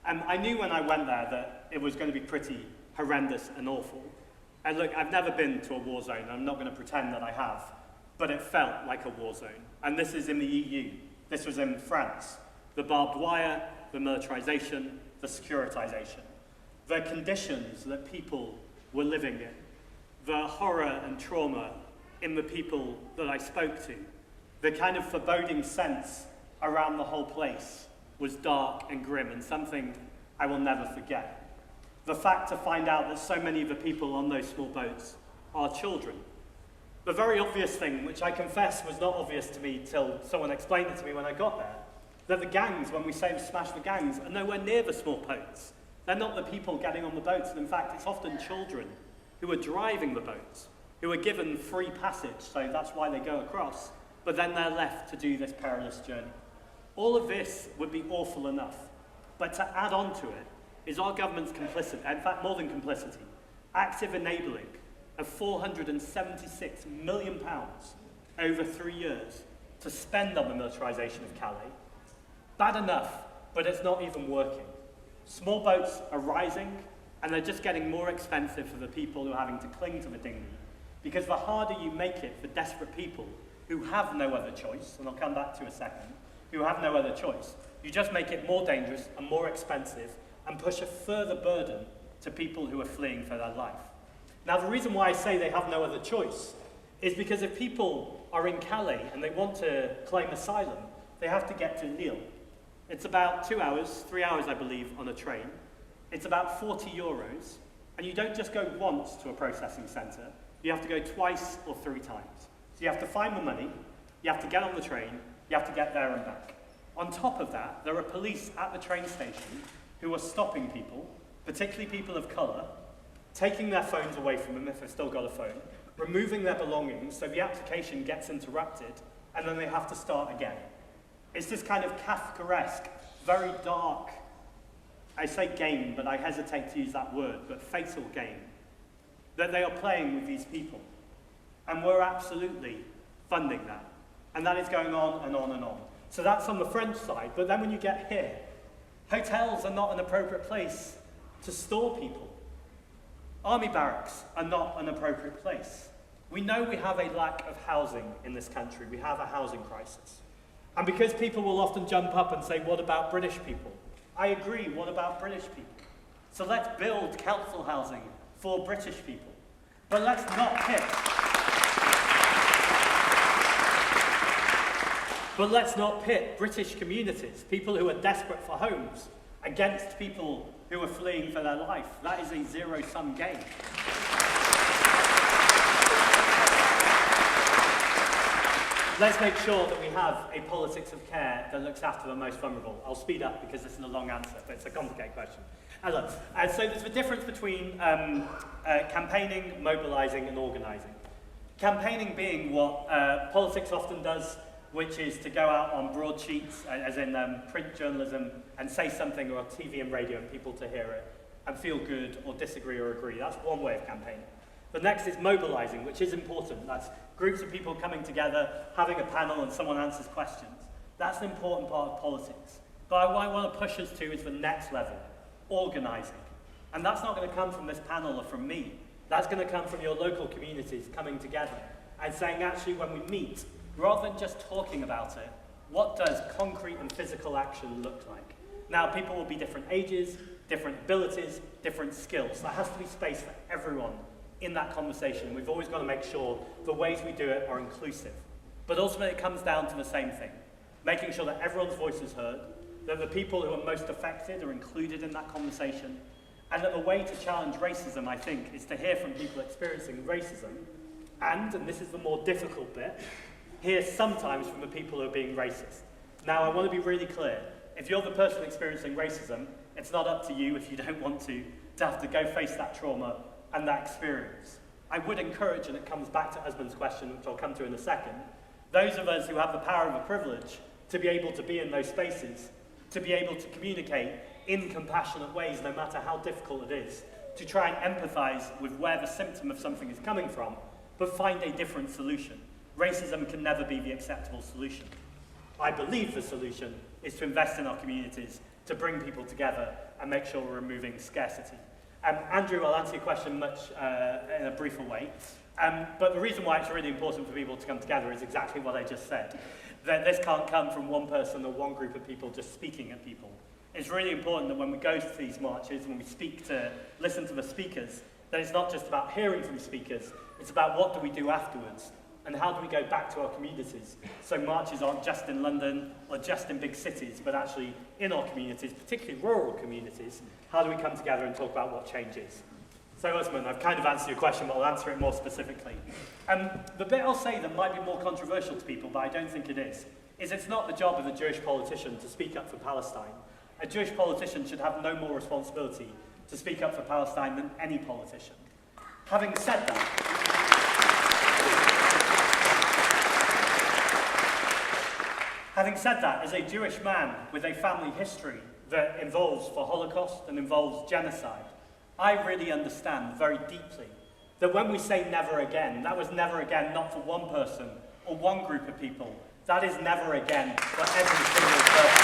I knew when I went there that it was going to be pretty horrendous and awful. And look, I've never been to a war zone. I'm not going to pretend that I have, but it felt like a war zone. And this is in the EU. This was in France. The barbed wire, the militarization, the securitization, the conditions that people were living in, the horror and trauma in the people that I spoke to, the kind of foreboding sense around the whole place was dark and grim, and something I will never forget. The fact to find out that so many of the people on those small boats are children. The very obvious thing, which I confess was not obvious to me till someone explained it to me when I got there, that the gangs, when we say smash the gangs, are nowhere near the small boats. They're not the people getting on the boats, and in fact, it's often children who are driving the boats, who are given free passage, so that's why they go across, but then they're left to do this perilous journey. All of this would be awful enough, but to add on to it is our government's complicity, in fact more than complicity, active enabling of £476 million over 3 years to spend on the militarisation of Calais. Bad enough, but it's not even working. Small boats are rising, and they're just getting more expensive for the people who are having to cling to the dinghy, because the harder you make it for desperate people who have no other choice, and I'll come back to a second, who have no other choice, you just make it more dangerous and more expensive and push a further burden to people who are fleeing for their life. Now, the reason why I say they have no other choice is because if people are in Calais and they want to claim asylum, they have to get to Lille. It's about 2 hours, 3 hours, I believe, on a train. It's about €40, and you don't just go once to a processing centre, you have to go twice or 3 times. So you have to find the money, you have to get on the train, you have to get there and back. On top of that, there are police at the train station who are stopping people, particularly people of colour, taking their phones away from them if they've still got a phone, removing their belongings so the application gets interrupted, and then they have to start again. It's this kind of Kafkaesque, very dark, I say game, but I hesitate to use that word, but fatal game. that they are playing with these people. And we're absolutely funding that. And that is going on and on and on. So that's on the French side, but then when you get here, hotels are not an appropriate place to store people. Army barracks are not an appropriate place. We know we have a lack of housing in this country. We have a housing crisis. And because people will often jump up and say, what about British people? I agree, what about British people? So let's build council housing for British people. But let's not pit. But let's not pit British communities, people who are desperate for homes, against people who are fleeing for their life. That is a zero-sum game. Let's make sure that we have a politics of care that looks after the most vulnerable. I'll speed up because this is a long answer, but it's a complicated question. So there's a difference between campaigning, mobilising and organising. Campaigning being what politics often does, which is to go out on broadsheets, as in print journalism, and say something or on TV and radio and people to hear it, and feel good or disagree or agree. That's one way of campaigning. The next is mobilising, which is important. That's groups of people coming together, having a panel and someone answers questions. That's an important part of politics. But what I want to push us to is the next level, organising. And that's not going to come from this panel or from me. That's going to come from your local communities coming together and saying, actually, when we meet, rather than just talking about it, what does concrete and physical action look like? Now, people will be different ages, different abilities, different skills. There has to be space for everyone in that conversation. We've always got to make sure the ways we do it are inclusive. But ultimately, it comes down to the same thing, making sure that everyone's voice is heard, that the people who are most affected are included in that conversation, and that the way to challenge racism, I think, is to hear from people experiencing racism, and this is the more difficult bit, hear sometimes from the people who are being racist. Now, I want to be really clear. If you're the person experiencing racism, it's not up to you, if you don't want to have to go face that trauma and that experience. I would encourage, and it comes back to Usman's question, which I'll come to in a second, those of us who have the power of a privilege to be able to be in those spaces, to be able to communicate in compassionate ways, no matter how difficult it is, to try and empathise with where the symptom of something is coming from, but find a different solution. Racism can never be the acceptable solution. I believe the solution is to invest in our communities, to bring people together and make sure we're removing scarcity. Andrew, I'll answer your question much in a briefer way. But the reason why it's really important for people to come together is exactly what I just said. That this can't come from one person or one group of people just speaking at people. It's really important that when we go to these marches, when we listen to the speakers, that it's not just about hearing from speakers, it's about what do we do afterwards, and how do we go back to our communities. So marches aren't just in London or just in big cities, but actually in our communities, particularly rural communities. How do we come together and talk about what change is? So Usman, I've kind of answered your question, but I'll answer it more specifically. The bit I'll say that might be more controversial to people, but I don't think it is it's not the job of a Jewish politician to speak up for Palestine. A Jewish politician should have no more responsibility to speak up for Palestine than any politician. Having said that, as a Jewish man with a family history that involves the Holocaust and involves genocide, I really understand very deeply that when we say never again, that was never again not for one person or one group of people. That is never again for every single person.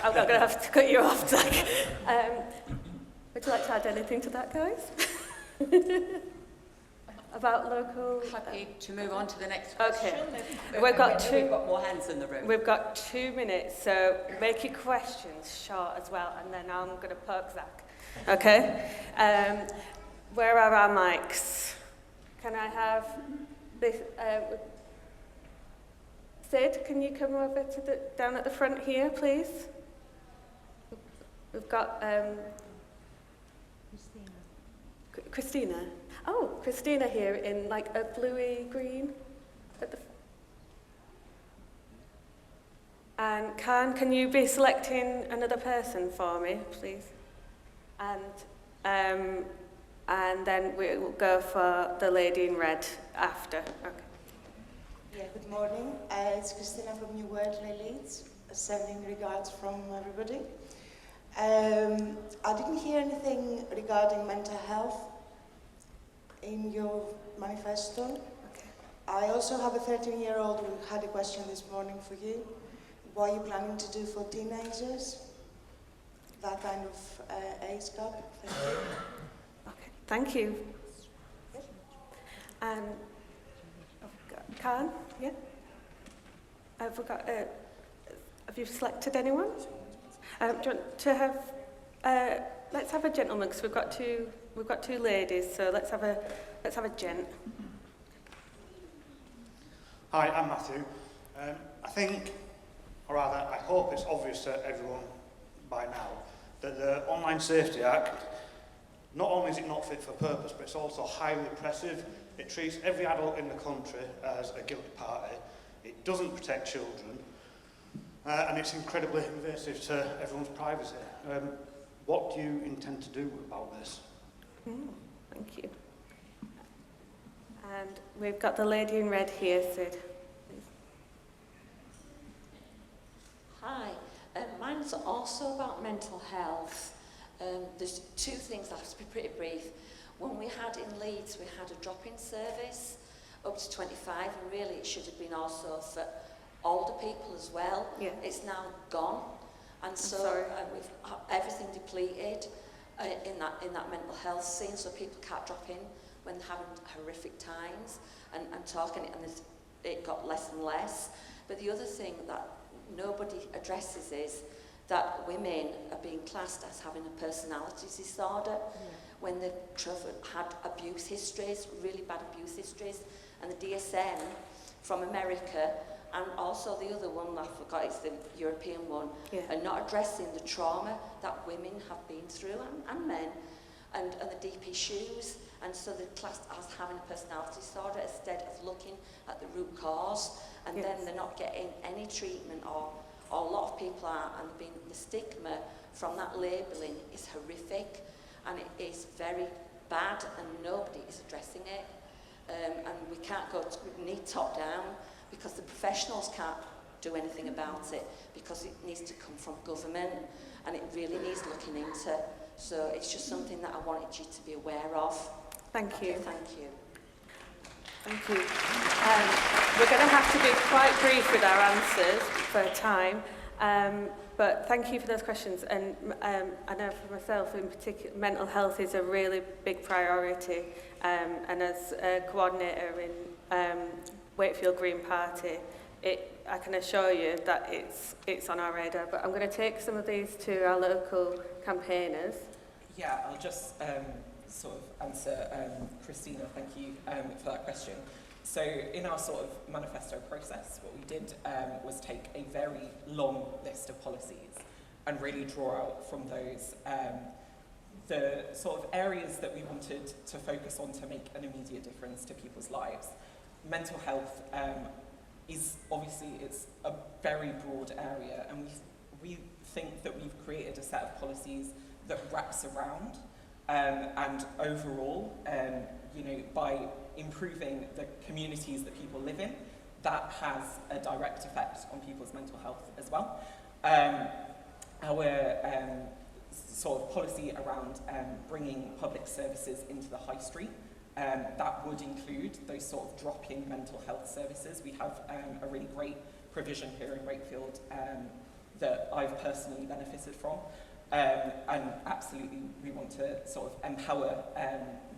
I'm going to have to cut you off, Zack. Would you like to add anything to that, guys? About local... Happy to move on to the next question. Okay. We've got more hands in the room. We've got 2 minutes, so make your questions short as well, and then I'm going to poke Zack. Okay? Where are our mics? Can I have this... Sid, can you come over to down at the front here, please? We've got Christina. Oh, Christina here in like a bluey green. And can you be selecting another person for me, please? And then we'll go for the lady in red after. Okay. Yeah, good morning. It's Christina from New Worldly Leeds, sending regards from everybody. I didn't hear anything regarding mental health in your manifesto. Okay. I also have a 13-year-old who had a question this morning for you. What are you planning to do for teenagers? That kind of age gap. Thank you. Okay, thank you. Khan, yeah? Have you selected anyone? Do you want to have, let's have a gentleman, because we've got two ladies, so let's have a gent. Hi, I'm Matthew. I think, or rather, I hope it's obvious to everyone by now that the Online Safety Act, not only is it not fit for purpose, but it's also highly oppressive. It treats every adult in the country as a guilty party. It doesn't protect children, and it's incredibly invasive to everyone's privacy. What do you intend to do about this? Thank you. And we've got the lady in red here, Sid. Hi, mine's also about mental health. There's two things, I have to be pretty brief. When we had in Leeds, we had a drop-in service up to 25, and really it should have been also for older people as well. Yeah. It's now gone, and so we've everything depleted in that mental health scene, so people can't drop in when they're having horrific times and talking, and it got less and less. But the other thing that nobody addresses is that women are being classed as having a personality disorder when they've had abuse histories, really bad abuse histories, and the DSM from America, and also the other one I forgot, it's the European one, are not addressing the trauma that women have been through, and men, and the DP shoes, and so they're classed as having a personality disorder instead of looking at the root cause, and then they're not getting any treatment, or a lot of people are, and the stigma from that labelling is horrific, and it is very bad, and nobody is addressing it. And we can't we need top down, because the professionals can't do anything about it, because it needs to come from government, and it really needs looking into. So it's just something that I wanted you to be aware of. Thank you. Thank you. Thank you. We're going to have to be quite brief with our answers for time, but thank you for those questions. And I know for myself in particular, mental health is a really big priority. And as a coordinator in Wakefield Green Party, I can assure you that it's on our radar. But I'm going to take some of these to our local campaigners. Yeah, I'll just sort of answer Christina, thank you for that question. So in our sort of manifesto process, what we did was take a very long list of policies and really draw out from those the sort of areas that we wanted to focus on to make an immediate difference to people's lives. Mental health is obviously, it's a very broad area, and we think that we've created a set of policies that wraps around and overall, you know, by improving the communities that people live in, that has a direct effect on people's mental health as well. Our sort of policy around bringing public services into the high street, that would include those sort of drop-in mental health services. We have a really great provision here in Wakefield that I've personally benefited from. And absolutely, we want to sort of empower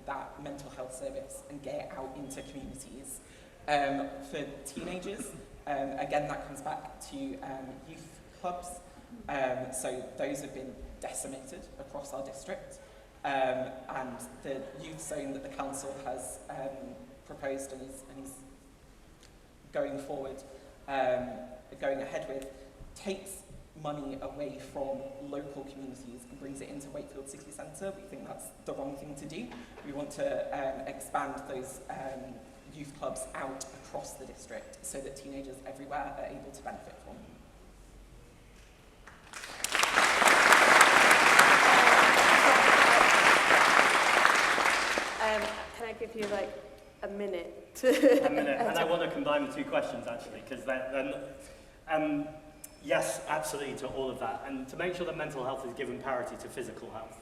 that mental health service and get it out into communities. For teenagers, again, that comes back to youth clubs. So those have been decimated across our district. And the youth zone that the council has proposed and is going forward, going ahead with, takes money away from local communities and brings it into Wakefield City Centre. We think that's the wrong thing to do. We want to expand those youth clubs out across the district so that teenagers everywhere are able to benefit from them. Can I give you like a minute? A minute, and I want to combine the two questions, actually, because yes, absolutely to all of that, and to make sure that mental health is given parity to physical health.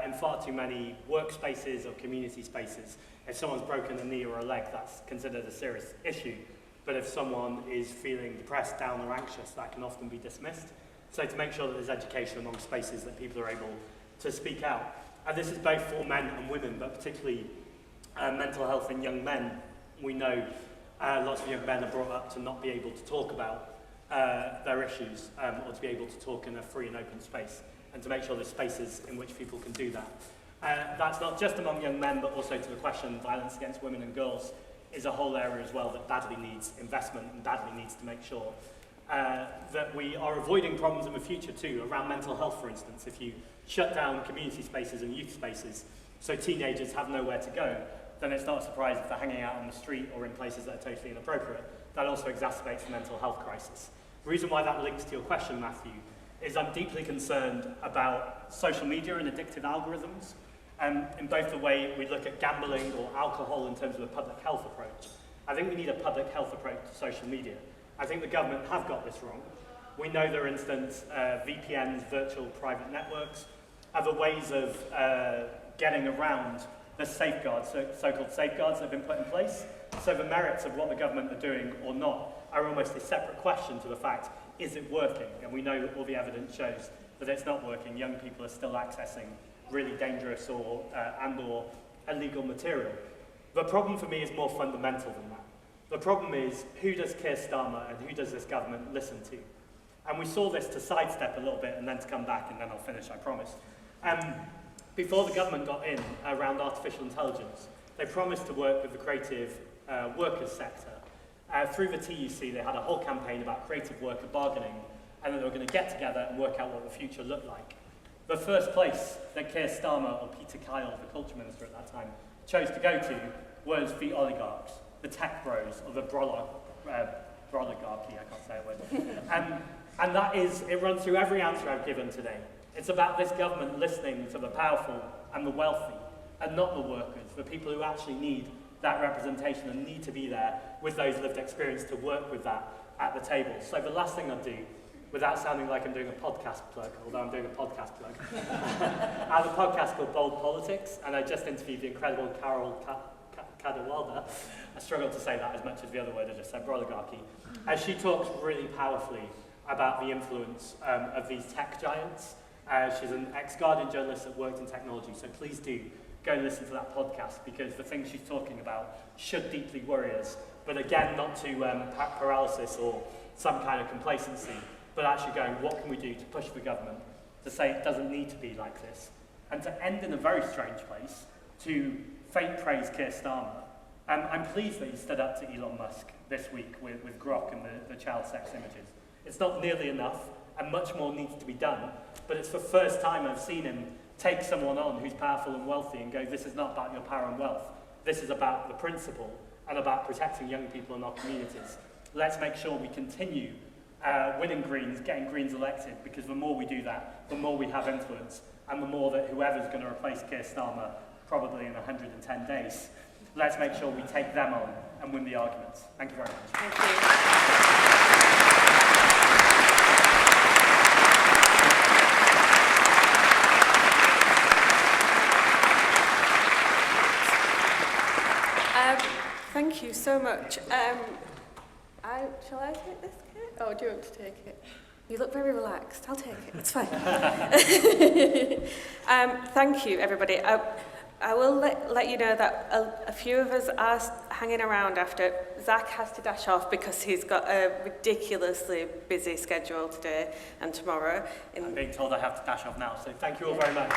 In far too many workspaces or community spaces, if someone's broken a knee or a leg, that's considered a serious issue. But if someone is feeling depressed, down, or anxious, that can often be dismissed. So to make sure that there's education among spaces that people are able to speak out. And this is both for men and women, but particularly mental health in young men. We know lots of young men are brought up to not be able to talk about their issues or to be able to talk in a free and open space, and to make sure there's spaces in which people can do that. That's not just among young men, but also to the question of violence against women and girls is a whole area as well that badly needs investment and badly needs to make sure that we are avoiding problems in the future too, around mental health, for instance. If you shut down community spaces and youth spaces so teenagers have nowhere to go, then it's not a surprise if they're hanging out on the street or in places that are totally inappropriate. That also exacerbates the mental health crisis. The reason why that links to your question, Matthew, is I'm deeply concerned about social media and addictive algorithms, in both the way we look at gambling or alcohol in terms of a public health approach. I think we need a public health approach to social media. I think the government have got this wrong. We know, for instance, VPNs, virtual private networks, other ways of getting around the safeguards, so-called safeguards that have been put in place. So the merits of what the government are doing or not are almost a separate question to the fact, is it working? And we know that all the evidence shows that it's not working. Young people are still accessing really dangerous or illegal material. The problem for me is more fundamental than that. The problem is, who does Keir Starmer and who does this government listen to? And we saw this to sidestep a little bit and then to come back, and then I'll finish, I promise. Before the government got in around artificial intelligence, they promised to work with the creative workers sector. Through the TUC, they had a whole campaign about creative worker bargaining, and then they were going to get together and work out what the future looked like. The first place that Keir Starmer, or Peter Kyle, the culture minister at that time, chose to go to was the oligarchs, the tech bros, or the broligarchy, I can't say a word. And that is, it runs through every answer I've given today. It's about this government listening to the powerful and the wealthy, and not the workers, the people who actually need that representation and need to be there with those lived experience to work with that at the table. So the last thing I'll do, without sounding like I'm doing a podcast plug, although I'm doing a podcast plug, I have a podcast called Bold Politics, and I just interviewed the incredible Carol Cadwalder. I struggle to say that as much as the other word I just said, broligarchy. And she talks really powerfully about the influence of these tech giants. She's an ex-Guardian journalist that worked in technology, so please do go and listen to that podcast, because the things she's talking about should deeply worry us, but again, not to paralysis or some kind of complacency, but actually going, what can we do to push the government to say it doesn't need to be like this? And to end in a very strange place, to faint praise Keir Starmer. I'm pleased that he stood up to Elon Musk this week with Grok and the child sex images. It's not nearly enough, and much more needs to be done, but it's the first time I've seen him take someone on who's powerful and wealthy and go, this is not about your power and wealth. This is about the principle and about protecting young people in our communities. Let's make sure we continue winning Greens, getting Greens elected, because the more we do that, the more we have influence, and the more that whoever's going to replace Keir Starmer, probably in 110 days, let's make sure we take them on and win the arguments. Thank you very much. Thank you. Thank you so much. Shall I take this, Kate? Oh, do you want to take it? You look very relaxed. I'll take it. It's fine. Thank you, everybody. I will let you know that a few of us are hanging around after. Zack has to dash off because he's got a ridiculously busy schedule today and tomorrow. I'm being told I have to dash off now, so thank you all very much.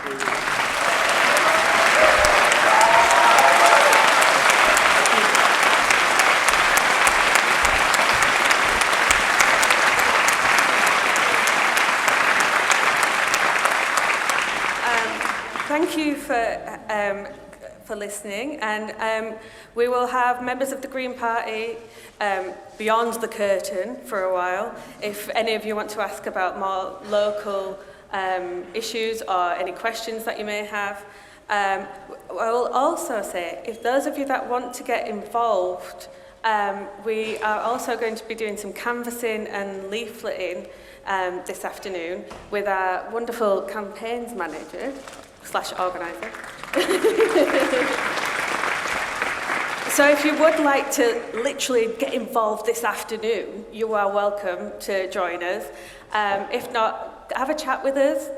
Thank you for listening, and we will have members of the Green Party beyond the curtain for a while. If any of you want to ask about more local issues or any questions that you may have, I will also say, if those of you that want to get involved We are also going to be doing some canvassing and leafleting this afternoon with our wonderful campaigns manager / organiser. So if you would like to literally get involved this afternoon, you are welcome to join us. If not, have a chat with us.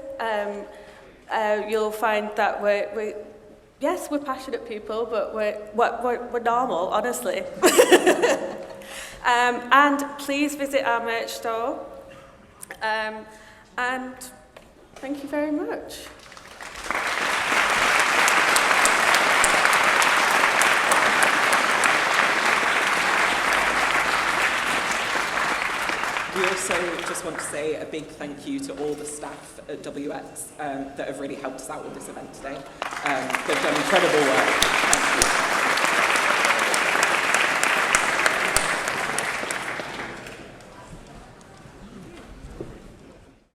You'll find that we're passionate people, but we're normal, honestly. And please visit our merch store. And thank you very much. We also just want to say a big thank you to all the staff at WX that have really helped us out with this event today. They've done incredible work. Thank you.